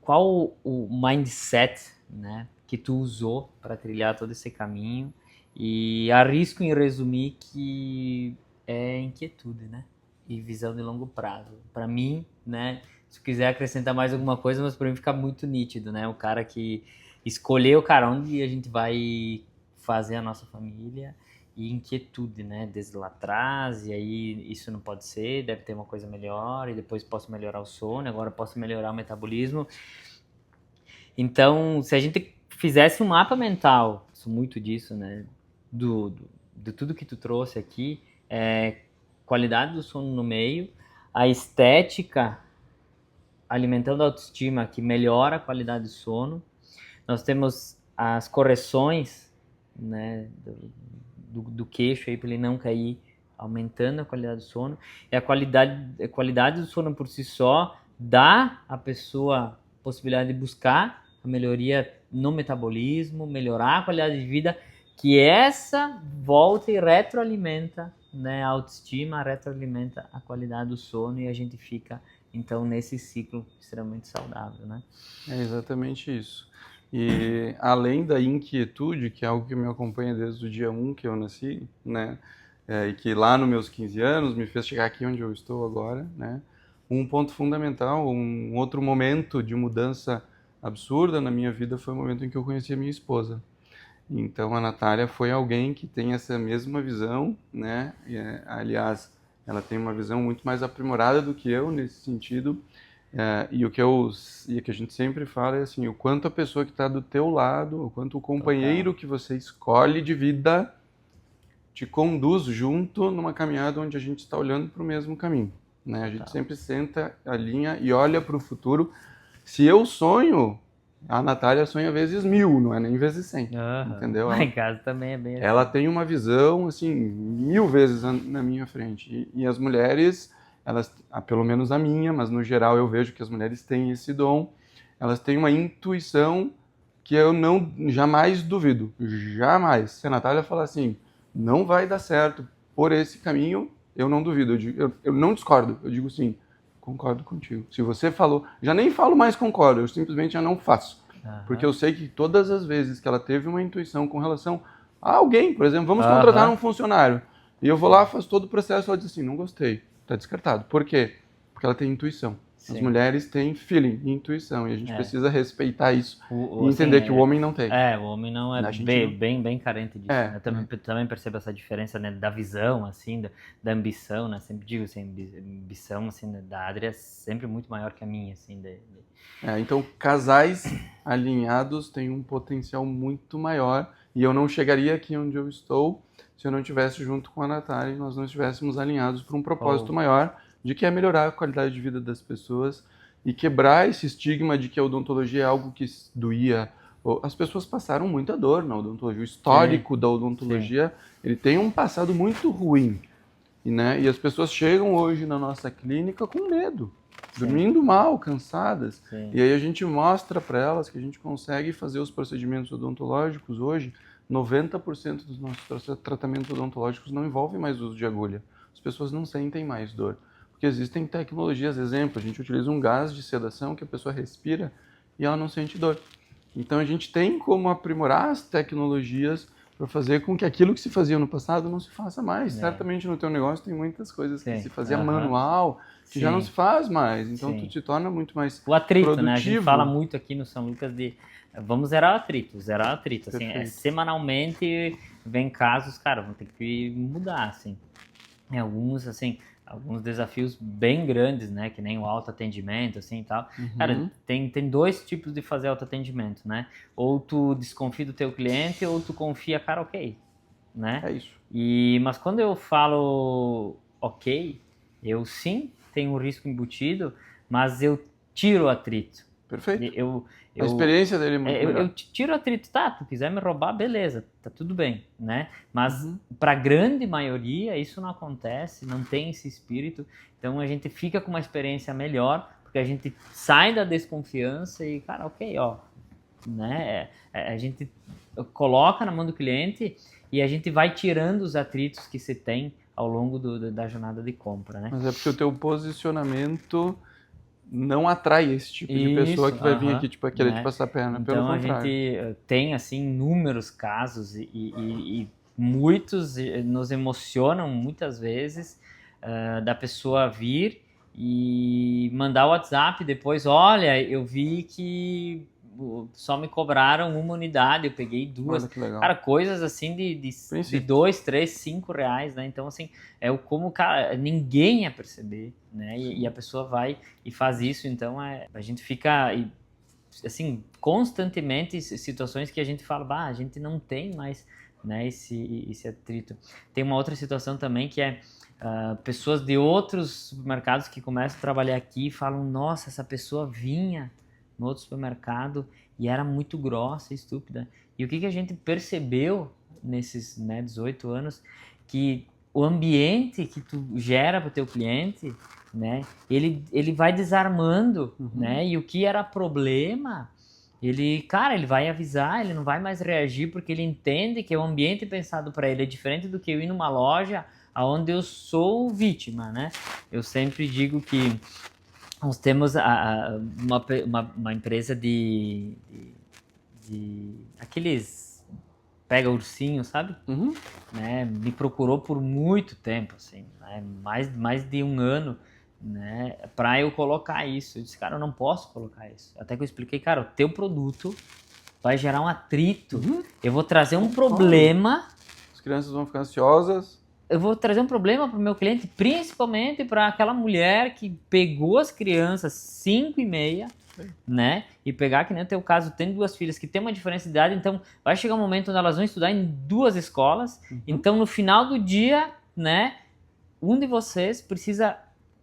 Speaker 1: Qual o mindset, né, que tu usou para trilhar todo esse caminho? E arrisco em resumir que é inquietude, né? E visão de longo prazo. Para mim, né? Se quiser acrescentar mais alguma coisa, mas para mim fica muito nítido, né? O cara que escolheu, cara, onde a gente vai fazer a nossa família, e inquietude, né? Desde lá atrás, e aí isso não pode ser, deve ter uma coisa melhor, e depois posso melhorar o sono, agora posso melhorar o metabolismo. Então, se a gente fizesse um mapa mental, muito disso, né? De tudo que tu trouxe aqui, qualidade do sono no meio, a estética alimentando a autoestima, que melhora a qualidade do sono. Nós temos as correções, né, do queixo aí para ele não cair, aumentando a qualidade do sono. E a qualidade do sono por si só dá à pessoa a possibilidade de buscar a melhoria no metabolismo, melhorar a qualidade de vida, que essa volta e retroalimenta, né, a autoestima, retroalimenta a qualidade do sono e a gente fica, então, nesse ciclo extremamente saudável, né?
Speaker 2: É exatamente isso. E além da inquietude, que é algo que me acompanha desde o dia 1 que eu nasci, né? E que lá nos meus 15 anos me fez chegar aqui onde eu estou agora, né? Um ponto fundamental, um outro momento de mudança absurda na minha vida foi o momento em que eu conheci a minha esposa. Então a Natália foi alguém que tem essa mesma visão, né? Aliás, ela tem uma visão muito mais aprimorada do que eu nesse sentido. E o que a gente sempre fala é assim, o quanto a pessoa que está do teu lado, o quanto o companheiro que você escolhe de vida te conduz junto numa caminhada onde a gente está olhando para o mesmo caminho, né? A gente sempre senta, alinha e olha para o futuro. Se eu sonho, a Natália sonha vezes 1000, não é nem vezes 100, entendeu?
Speaker 1: Lá em casa também é bem assim.
Speaker 2: Ela tem uma visão, assim, 1000 vezes na minha frente. E as mulheres, elas, pelo menos a minha, mas no geral eu vejo que as mulheres têm esse dom, elas têm uma intuição que eu jamais duvido, jamais. Se a Natália falar assim, não vai dar certo por esse caminho, eu não duvido, eu não discordo, eu digo sim, concordo contigo. Se você falou, já nem falo mais concordo, eu simplesmente já não faço. Porque eu sei que todas as vezes que ela teve uma intuição com relação a alguém, por exemplo, vamos contratar um funcionário, e eu vou lá, faço todo o processo, ela diz assim, não gostei, tá descartado. Por quê? Porque ela tem intuição. Sim. As mulheres têm feeling, intuição, e a gente precisa respeitar isso e entender que o homem não tem.
Speaker 1: O homem não é bem carente disso. Né? Também percebo essa diferença, né, da visão, assim, da ambição, né? Sempre digo assim, ambição assim, da Adri é sempre muito maior que a minha, assim.
Speaker 2: Então, casais alinhados têm um potencial muito maior, e eu não chegaria aqui onde eu estou se eu não estivesse junto com a Natália e nós não estivéssemos alinhados para um propósito maior, de que é melhorar a qualidade de vida das pessoas e quebrar esse estigma de que a odontologia é algo que doía. As pessoas passaram muita dor na odontologia. O histórico da odontologia, ele tem um passado muito ruim. E as pessoas chegam hoje na nossa clínica com medo, dormindo mal, cansadas. E aí a gente mostra para elas que a gente consegue fazer os procedimentos odontológicos hoje. 90% dos nossos tratamentos odontológicos não envolvem mais uso de agulha. As pessoas não sentem mais dor. Porque existem tecnologias, exemplo, a gente utiliza um gás de sedação que a pessoa respira e ela não sente dor. Então a gente tem como aprimorar as tecnologias para fazer com que aquilo que se fazia no passado não se faça mais. Certamente no teu negócio tem muitas coisas que se fazia manual, que já não se faz mais. Então tu te torna muito mais
Speaker 1: o atrito,
Speaker 2: produtivo.
Speaker 1: Né? A gente fala muito aqui no São Lucas de vamos zerar o atrito. Assim, semanalmente vem casos, cara, vão ter que mudar, assim. Alguns desafios bem grandes, né? Que nem o autoatendimento, assim, e tal. Cara, tem dois tipos de fazer autoatendimento, né? Ou tu desconfia do teu cliente, ou tu confia, cara, ok, né?
Speaker 2: É isso.
Speaker 1: Mas quando eu falo ok, eu sim tenho um risco embutido, mas eu tiro o atrito.
Speaker 2: Perfeito. A experiência dele é muito melhor.
Speaker 1: Eu tiro o atrito, tá, tu quiser me roubar, beleza, tá tudo bem, né? Mas para a grande maioria isso não acontece, não tem esse espírito, então a gente fica com uma experiência melhor, porque a gente sai da desconfiança e, cara, ok, ó, né? A gente coloca na mão do cliente e a gente vai tirando os atritos que se tem ao longo da jornada de compra, né?
Speaker 2: Mas é porque o teu posicionamento não atrai esse tipo de pessoa que vai vir aqui tipo, querer te passar a perna,
Speaker 1: então,
Speaker 2: pelo contrário.
Speaker 1: Então a gente tem assim inúmeros casos e muitos nos emocionam muitas vezes da pessoa vir e mandar o WhatsApp depois, olha, eu vi que só me cobraram uma unidade, eu peguei duas.
Speaker 2: Olha que legal.
Speaker 1: Cara, coisas assim de 2, 3, 5 reais, né? Então, assim, como, cara, ninguém ia perceber, né? E a pessoa vai e faz isso, então a gente fica, assim, constantemente situações que a gente fala, a gente não tem mais, né, esse atrito. Tem uma outra situação também que é pessoas de outros supermercados que começam a trabalhar aqui e falam, nossa, essa pessoa vinha no outro supermercado e era muito grossa e estúpida. E o que a gente percebeu nesses, né, 18 anos, que o ambiente que tu gera para o teu cliente, né, ele vai desarmando, né, e o que era problema, cara, ele vai avisar, ele não vai mais reagir, porque ele entende que o ambiente pensado para ele é diferente do que eu ir numa loja onde eu sou vítima, né? Eu sempre digo que nós temos uma empresa de aqueles pega ursinho, sabe? Né? Me procurou por muito tempo, assim, né? mais de um ano, né? Para eu colocar isso. Eu disse, cara, eu não posso colocar isso. Até que eu expliquei, cara, o teu produto vai gerar um atrito. Eu vou trazer um problema.
Speaker 2: As crianças vão ficar ansiosas.
Speaker 1: Eu vou trazer um problema para o meu cliente, principalmente para aquela mulher que pegou as crianças 5h30, né? E pegar, que nem no teu caso, tem 2 filhas que tem uma diferença de idade, então vai chegar um momento onde elas vão estudar em 2 escolas. Então, no final do dia, né? Um de vocês precisa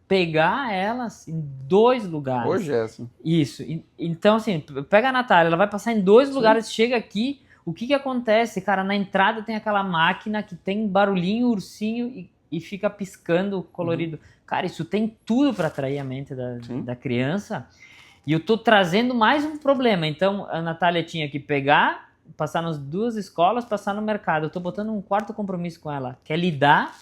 Speaker 1: pegar elas em 2 lugares.
Speaker 2: Hoje é assim.
Speaker 1: Isso. Então, assim, pega a Natália, ela vai passar em 2 lugares, chega aqui. O que acontece? Cara, na entrada tem aquela máquina que tem barulhinho, ursinho e fica piscando colorido. Cara, isso tem tudo para atrair a mente da criança. E eu tô trazendo mais um problema. Então, a Natália tinha que pegar, passar nas 2 escolas, passar no mercado. Eu tô botando um 4º compromisso com ela, que é lidar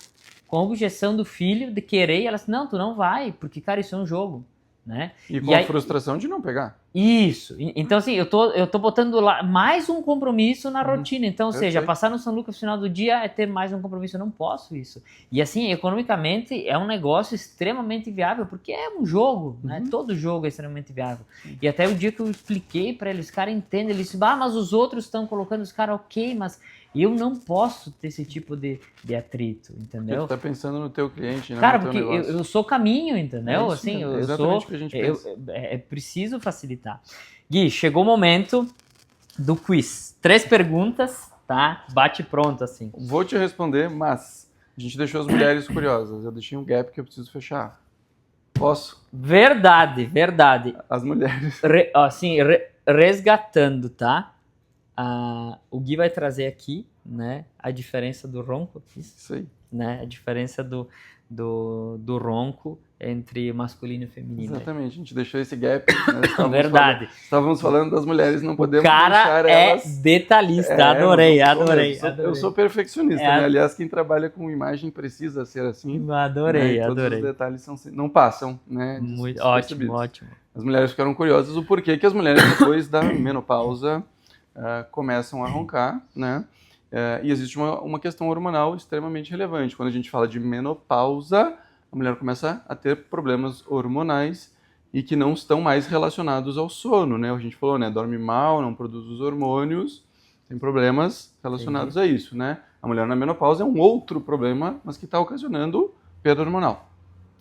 Speaker 1: com a objeção do filho de querer. E ela disse, não, tu não vai, porque, cara, isso é um jogo. Né?
Speaker 2: E com a frustração de não pegar.
Speaker 1: Isso. Então, assim, eu tô botando lá mais um compromisso na rotina. Então, ou seja, passar no São Lucas no final do dia é ter mais um compromisso. Eu não posso isso. E, assim, economicamente é um negócio extremamente viável, porque é um jogo, né? Todo jogo é extremamente viável. E até o dia que eu expliquei para eles, os caras entendem, eles dizem, mas os outros estão colocando, os caras, ok, mas eu não posso ter esse tipo de atrito, entendeu?
Speaker 2: Você tá pensando no teu cliente, né?
Speaker 1: Cara, porque eu sou caminho, entendeu?
Speaker 2: Isso,
Speaker 1: assim,
Speaker 2: é exatamente o que a gente pensa.
Speaker 1: É preciso facilitar. Gui, chegou o momento do quiz. 3 perguntas, tá? Bate pronto, assim.
Speaker 2: Vou te responder, mas a gente deixou as mulheres curiosas. Eu deixei um gap que eu preciso fechar. Posso?
Speaker 1: Verdade.
Speaker 2: As mulheres.
Speaker 1: Resgatando, tá? O Gui vai trazer aqui, né, a diferença do ronco.
Speaker 2: Isso aí.
Speaker 1: Né, a diferença do ronco entre masculino e feminino.
Speaker 2: Exatamente, a gente deixou esse gap. Né?
Speaker 1: Verdade.
Speaker 2: Estávamos falando das mulheres, não podemos
Speaker 1: deixar elas... detalhista, adorei.
Speaker 2: Eu sou perfeccionista, né? Aliás, quem trabalha com imagem precisa ser assim.
Speaker 1: Adorei.
Speaker 2: Todos os detalhes não passam, né?
Speaker 1: Muito ótimo.
Speaker 2: As mulheres ficaram curiosas o porquê que as mulheres depois da menopausa começam a roncar, né? E existe uma questão hormonal extremamente relevante. Quando a gente fala de menopausa, a mulher começa a ter problemas hormonais e que não estão mais relacionados ao sono, né? A gente falou, né? Dorme mal, não produz os hormônios, tem problemas relacionados a isso, né? A mulher na menopausa é um outro problema, mas que está ocasionando perda hormonal,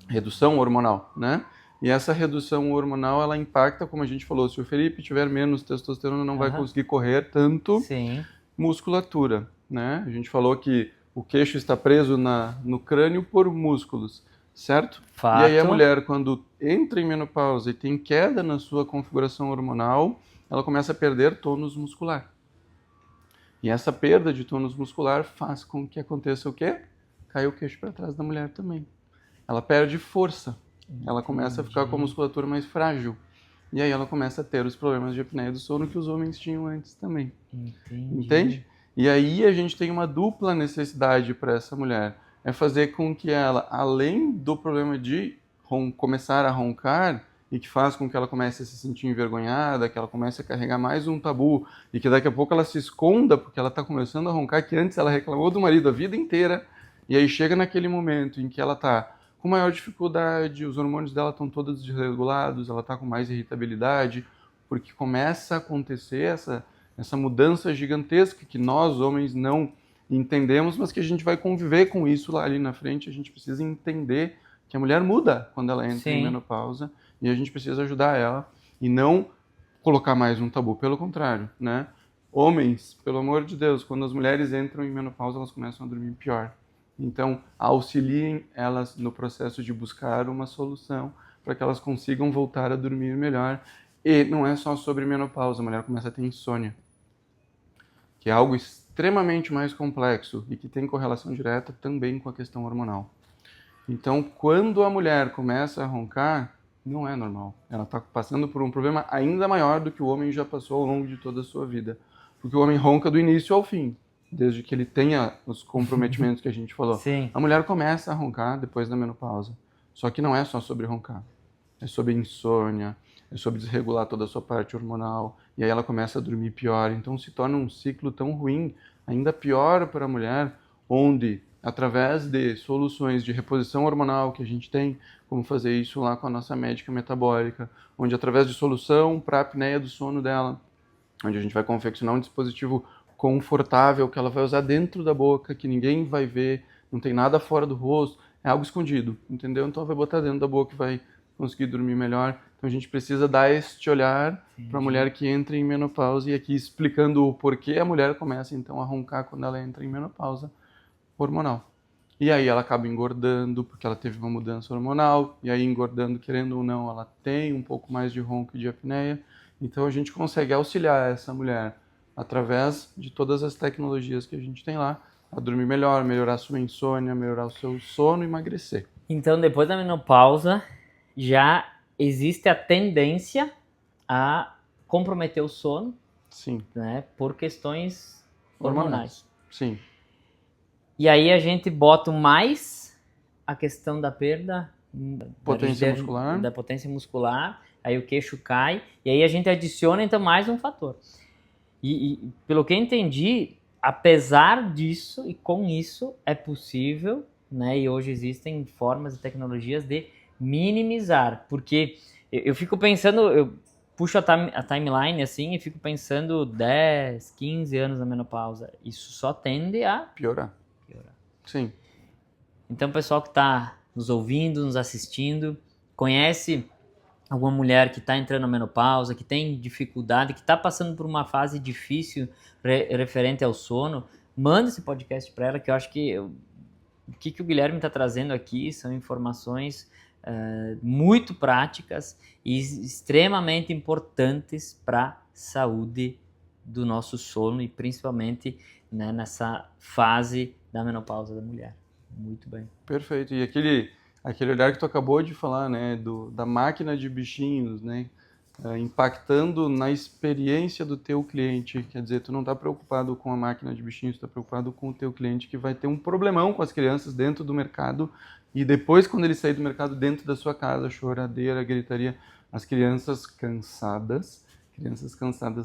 Speaker 2: redução hormonal, né? E essa redução hormonal, ela impacta, como a gente falou, se o Felipe tiver menos testosterona, não vai conseguir correr tanto.
Speaker 1: Sim.
Speaker 2: Musculatura, né? A gente falou que o queixo está preso no crânio por músculos, certo?
Speaker 1: Fato.
Speaker 2: E aí a mulher, quando entra em menopausa e tem queda na sua configuração hormonal, ela começa a perder tônus muscular. E essa perda de tônus muscular faz com que aconteça o quê? Cai o queixo para trás da mulher também. Ela perde força. Ela começa a ficar com a musculatura mais frágil. E aí ela começa a ter os problemas de apneia do sono que os homens tinham antes também. Entende? E aí a gente tem uma dupla necessidade para essa mulher. É fazer com que ela, além do problema de começar a roncar, e que faz com que ela comece a se sentir envergonhada, que ela comece a carregar mais um tabu, e que daqui a pouco ela se esconda porque ela está começando a roncar, que antes ela reclamou do marido a vida inteira, e aí chega naquele momento em que ela está com maior dificuldade, os hormônios dela estão todos desregulados, ela está com mais irritabilidade, porque começa a acontecer essa mudança gigantesca que nós, homens, não entendemos, mas que a gente vai conviver com isso lá ali na frente. A gente precisa entender que a mulher muda quando ela entra em menopausa e a gente precisa ajudar ela e não colocar mais um tabu, pelo contrário, né? Homens, pelo amor de Deus, quando as mulheres entram em menopausa, elas começam a dormir pior. Então, auxiliem elas no processo de buscar uma solução para que elas consigam voltar a dormir melhor. E não é só sobre menopausa, a mulher começa a ter insônia, que é algo extremamente extremamente mais complexo e que tem correlação direta também com a questão hormonal. Então, quando a mulher começa a roncar, não é normal. Ela está passando por um problema ainda maior do que o homem já passou ao longo de toda a sua vida. Porque o homem ronca do início ao fim, desde que ele tenha os comprometimentos que a gente falou.
Speaker 1: Sim.
Speaker 2: A mulher começa a roncar depois da menopausa. Só que não é só sobre roncar. É sobre insônia, é sobre desregular toda a sua parte hormonal. E aí ela começa a dormir pior. Então se torna um ciclo tão ruim, ainda pior para a mulher, onde, através de soluções de reposição hormonal que a gente tem, como fazer isso lá com a nossa médica metabólica, onde através de solução para a apneia do sono dela, onde a gente vai confeccionar um dispositivo confortável que ela vai usar dentro da boca, que ninguém vai ver, não tem nada fora do rosto, é algo escondido, entendeu? Então ela vai botar dentro da boca e vai conseguir dormir melhor. Então a gente precisa dar este olhar para a mulher que entra em menopausa, e aqui explicando o porquê a mulher começa então a roncar quando ela entra em menopausa hormonal. E aí ela acaba engordando porque ela teve uma mudança hormonal, e aí engordando, querendo ou não, ela tem um pouco mais de ronco e de apneia. Então a gente consegue auxiliar essa mulher através de todas as tecnologias que a gente tem lá, a dormir melhor, melhorar a sua insônia, melhorar o seu sono e emagrecer.
Speaker 1: Então, depois da menopausa, já existe a tendência a comprometer o sono,
Speaker 2: Sim.
Speaker 1: né, por questões hormonais.
Speaker 2: Sim.
Speaker 1: E aí a gente bota mais a questão da perda da potência muscular, aí o queixo cai, e aí a gente adiciona então mais um fator. E pelo que eu entendi, apesar disso e com isso é possível, né, e hoje existem formas e tecnologias de minimizar, porque eu fico pensando, eu puxo a timeline assim e fico pensando 10, 15 anos na menopausa, isso só tende a
Speaker 2: piorar. Sim.
Speaker 1: Então, o pessoal que está nos ouvindo, nos assistindo, conhece alguma mulher que está entrando na menopausa, que tem dificuldade, que está passando por uma fase difícil referente ao sono, manda esse podcast para ela, que eu acho que o que o Guilherme está trazendo aqui são informações muito práticas e extremamente importantes para a saúde do nosso sono e principalmente, né, nessa fase da menopausa da mulher. Muito bem.
Speaker 2: Perfeito. E aquele olhar que tu acabou de falar, né, da máquina de bichinhos, né, impactando na experiência do teu cliente. Quer dizer, tu não está preocupado com a máquina de bichinhos, tu está preocupado com o teu cliente que vai ter um problemão com as crianças dentro do mercado, e depois, quando ele sair do mercado, dentro da sua casa, choradeira, gritaria, as crianças cansadas,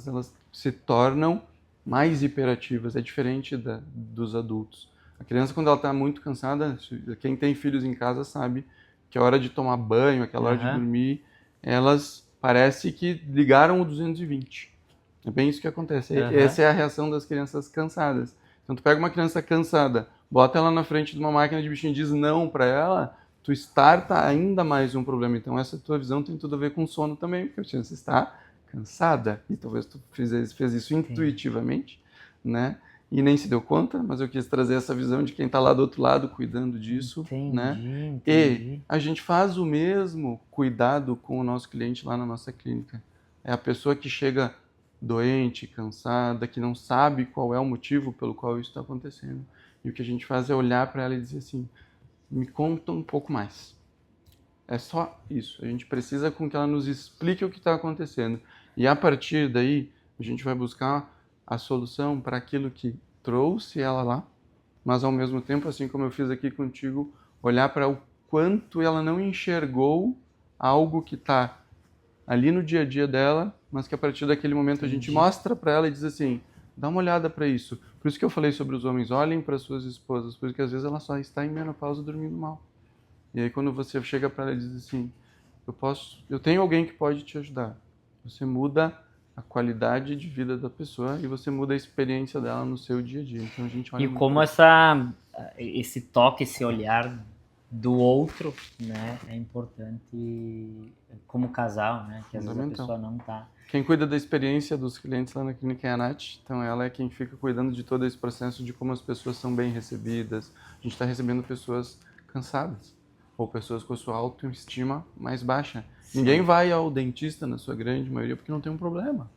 Speaker 2: elas se tornam mais hiperativas. É diferente dos adultos. A criança, quando ela está muito cansada, quem tem filhos em casa sabe que a hora de tomar banho, aquela hora de dormir, elas parece que ligaram o 220. É bem isso que acontece. Essa é a reação das crianças cansadas. Então tu pega uma criança cansada, bota ela na frente de uma máquina de bichinho e diz não para ela, tu starta ainda mais um problema. Então essa tua visão tem tudo a ver com sono também, porque a criança está cansada. E talvez tu fez isso intuitivamente, né? E nem se deu conta, mas eu quis trazer essa visão de quem está lá do outro lado cuidando disso.
Speaker 1: Entendi.
Speaker 2: E a gente faz o mesmo cuidado com o nosso cliente lá na nossa clínica. É a pessoa que chega doente, cansada, que não sabe qual é o motivo pelo qual isso está acontecendo. E o que a gente faz é olhar para ela e dizer assim, me conta um pouco mais. É só isso. A gente precisa com que ela nos explique o que está acontecendo. E a partir daí, a gente vai buscar a solução para aquilo que trouxe ela lá, mas ao mesmo tempo, assim como eu fiz aqui contigo, olhar para o quanto ela não enxergou algo que está ali no dia a dia dela, mas que a partir daquele momento a gente mostra para ela e diz assim, dá uma olhada para isso. Por isso que eu falei sobre os homens, olhem para suas esposas, porque às vezes ela só está em menopausa dormindo mal. E aí quando você chega para ela e diz assim, eu tenho alguém que pode te ajudar. Você muda a qualidade de vida da pessoa e você muda a experiência dela no seu dia a dia. Então a gente olha.
Speaker 1: E
Speaker 2: muito
Speaker 1: como esse toque, esse olhar do outro, né, é importante como casal, né, que às vezes a pessoa não tá.
Speaker 2: Quem cuida da experiência dos clientes lá na clínica é a Nath, então ela é quem fica cuidando de todo esse processo de como as pessoas são bem recebidas. A gente está recebendo pessoas cansadas ou pessoas com a sua autoestima mais baixa. Sim. Ninguém vai ao dentista, na sua grande maioria, porque não tem um problema.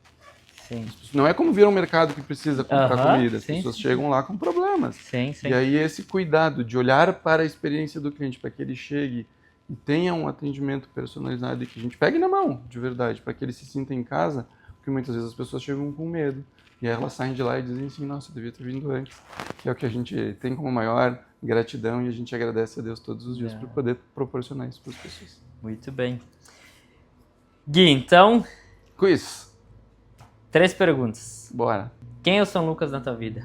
Speaker 1: Sim.
Speaker 2: Não é como vir um mercado que precisa comprar comida, as
Speaker 1: sim,
Speaker 2: pessoas
Speaker 1: sim,
Speaker 2: chegam lá com problemas.
Speaker 1: Sim, sim.
Speaker 2: E aí esse cuidado de olhar para a experiência do cliente, para que ele chegue e tenha um atendimento personalizado e que a gente pegue na mão, de verdade, para que ele se sinta em casa, porque muitas vezes as pessoas chegam com medo. E aí elas saem de lá e dizem assim, nossa, eu devia ter vindo antes. Que é o que a gente tem como maior gratidão e a gente agradece a Deus todos os dias por poder proporcionar isso para as pessoas.
Speaker 1: Muito bem. Gui, então,
Speaker 2: Quiz.
Speaker 1: 3 perguntas.
Speaker 2: Bora.
Speaker 1: Quem é o São Lucas na tua vida?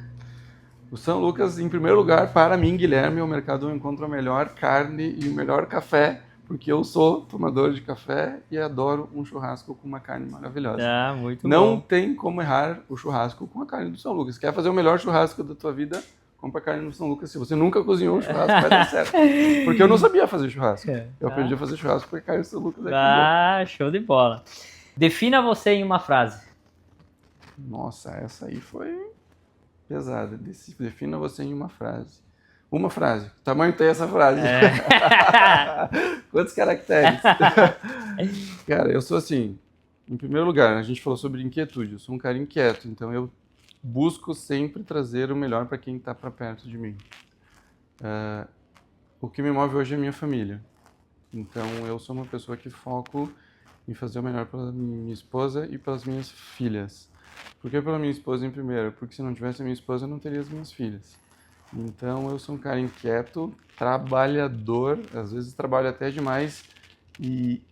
Speaker 2: O São Lucas, em primeiro lugar, para mim, Guilherme, é o mercado onde eu encontro a melhor carne e o melhor café, porque eu sou tomador de café e adoro um churrasco com uma carne maravilhosa.
Speaker 1: Muito
Speaker 2: Não
Speaker 1: bom.
Speaker 2: tem como errar o churrasco com a carne do São Lucas. Quer fazer o melhor churrasco da tua vida? Compra carne do São Lucas. Se você nunca cozinhou um churrasco, vai dar certo. Porque eu não sabia fazer churrasco. Eu aprendi a fazer churrasco porque a carne do São Lucas é boa.
Speaker 1: Show de bola. Defina você em uma frase.
Speaker 2: Nossa, essa aí foi pesada. Defina você em uma frase. Uma frase. Que tamanho tem essa frase? Quantos caracteres? Cara, eu sou assim. Em primeiro lugar, a gente falou sobre inquietude. Eu sou um cara inquieto, então eu busco sempre trazer o melhor para quem está para perto de mim. O que me move hoje é a minha família. Então eu sou uma pessoa que foco em fazer o melhor pela minha esposa e pelas minhas filhas. Por que pela minha esposa em primeiro? Porque se não tivesse a minha esposa, eu não teria as minhas filhas. Então eu sou um cara inquieto, trabalhador, às vezes trabalho até demais, e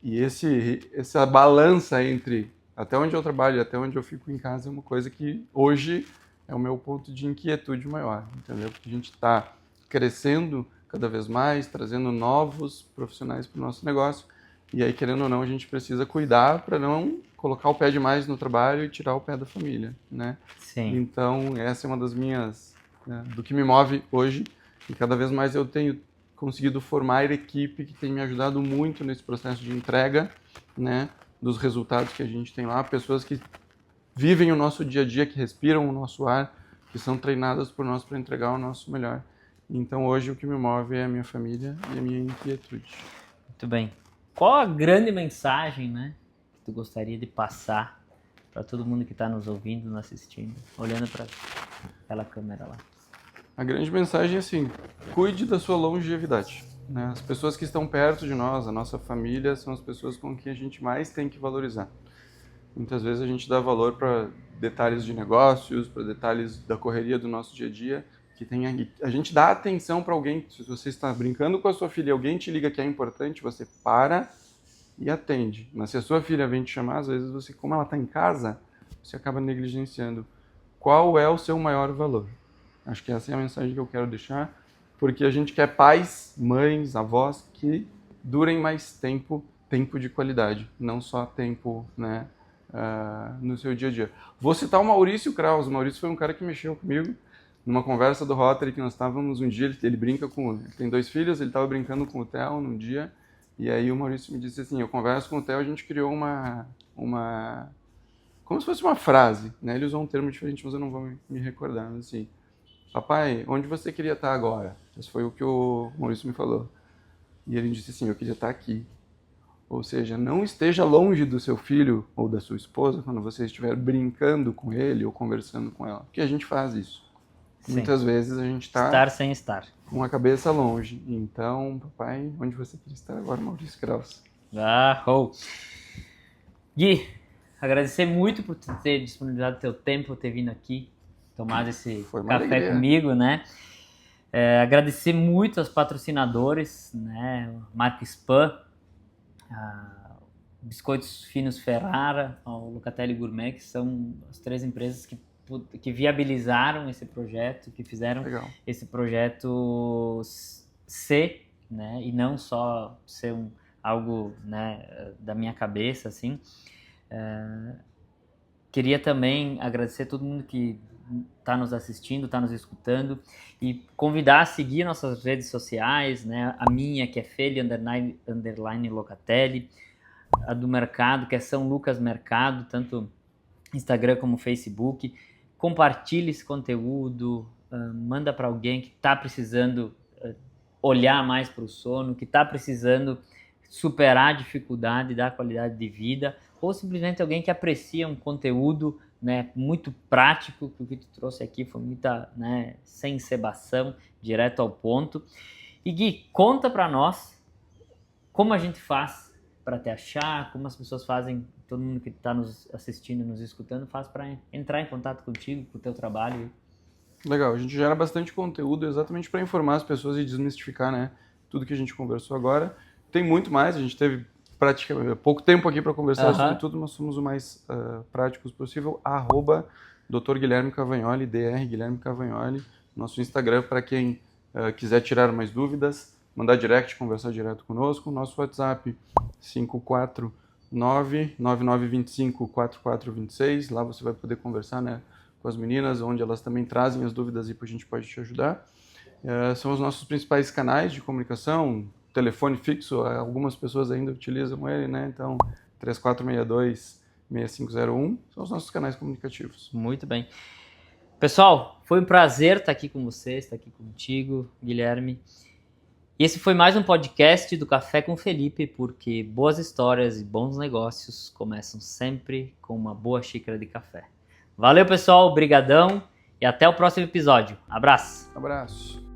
Speaker 2: essa balança entre até onde eu trabalho e até onde eu fico em casa é uma coisa que hoje é o meu ponto de inquietude maior, entendeu? Porque a gente está crescendo cada vez mais, trazendo novos profissionais para o nosso negócio, e aí, querendo ou não, a gente precisa cuidar para não colocar o pé demais no trabalho e tirar o pé da família, né?
Speaker 1: Sim.
Speaker 2: Então, essa é uma das minhas, do que me move hoje, e cada vez mais eu tenho conseguido formar equipe que tem me ajudado muito nesse processo de entrega, né, dos resultados que a gente tem lá, pessoas que vivem o nosso dia a dia, que respiram o nosso ar, que são treinadas por nós para entregar o nosso melhor. Então, hoje o que me move é a minha família e a minha inquietude.
Speaker 1: Muito bem. Qual a grande mensagem, né, que tu gostaria de passar para todo mundo que está nos ouvindo, nos assistindo, olhando para aquela câmera lá?
Speaker 2: A grande mensagem é assim, cuide da sua longevidade, né? As pessoas que estão perto de nós, a nossa família, são as pessoas com quem a gente mais tem que valorizar. Muitas vezes a gente dá valor para detalhes de negócios, para detalhes da correria do nosso dia a dia, a gente dá atenção para alguém. Se você está brincando com a sua filha e alguém te liga que é importante, você para e atende. Mas se a sua filha vem te chamar, às vezes você, como ela está em casa, você acaba negligenciando. Qual é o seu maior valor? Acho que essa é a mensagem que eu quero deixar, porque a gente quer pais, mães, avós que durem mais tempo de qualidade, não só tempo, né, no seu dia a dia. Vou citar o Maurício Kraus. O Maurício foi um cara que mexeu comigo numa conversa do Rotary que nós estávamos um dia. Ele tem 2 filhos, ele estava brincando com o Theo num dia, e aí o Maurício me disse assim, eu converso com o Theo, a gente criou uma como se fosse uma frase, né? Ele usou um termo diferente, mas eu não vou me recordar, mas assim, papai, onde você queria estar agora? Isso foi o que o Maurício me falou. E ele disse assim, eu queria estar aqui. Ou seja, não esteja longe do seu filho ou da sua esposa quando você estiver brincando com ele ou conversando com ela. Porque a gente faz isso. Sim. Muitas vezes a gente está...
Speaker 1: Estar sem estar.
Speaker 2: Com a cabeça longe. Então, papai, onde você queria estar agora, Maurício Kraus?
Speaker 1: Gui, agradecer muito por ter disponibilizado teu tempo, ter vindo aqui, tomado esse café alegria comigo, né? Agradecer muito aos patrocinadores, né? Marca Spam, Biscoitos Finos Ferrara, ao Locatelli Gourmet, que são as 3 empresas que viabilizaram esse projeto, que fizeram esse projeto ser, né? E não só ser algo, né, da minha cabeça, assim. Queria também agradecer a todo mundo que está nos assistindo, está nos escutando, e convidar a seguir nossas redes sociais, né? A minha, que é Feli_Locatelli, a do mercado, que é São Lucas Mercado, tanto Instagram como Facebook. Compartilhe esse conteúdo, manda para alguém que está precisando olhar mais para o sono, que está precisando superar a dificuldade da qualidade de vida, ou simplesmente alguém que aprecia um conteúdo né, muito prático, que o que tu trouxe aqui foi muita, né, sem encebação, direto ao ponto. E Gui, conta para nós como a gente faz para te achar, como as pessoas fazem, todo mundo que está nos assistindo, nos escutando, faz para entrar em contato contigo, com o teu trabalho.
Speaker 2: Legal, a gente gera bastante conteúdo exatamente para informar as pessoas e desmistificar, né, tudo que a gente conversou agora. Tem muito mais, a gente teve praticamente pouco tempo aqui para conversar sobre tudo, mas somos o mais práticos possível. @Dr. Guilherme Cavagnoli, Dr. Guilherme Cavagnoli, nosso Instagram para quem quiser tirar mais dúvidas, mandar direct, conversar direto conosco. Nosso WhatsApp 549-9925-4426. Lá você vai poder conversar, né, com as meninas, onde elas também trazem as dúvidas e a gente pode te ajudar. São os nossos principais canais de comunicação. Telefone fixo, algumas pessoas ainda utilizam ele, né? Então, 3462-6501 são os nossos canais comunicativos.
Speaker 1: Muito bem. Pessoal, foi um prazer estar aqui com vocês, estar aqui contigo, Guilherme. E esse foi mais um podcast do Café com Felipe, porque boas histórias e bons negócios começam sempre com uma boa xícara de café. Valeu, pessoal, brigadão e até o próximo episódio. Abraço.
Speaker 2: Abraço.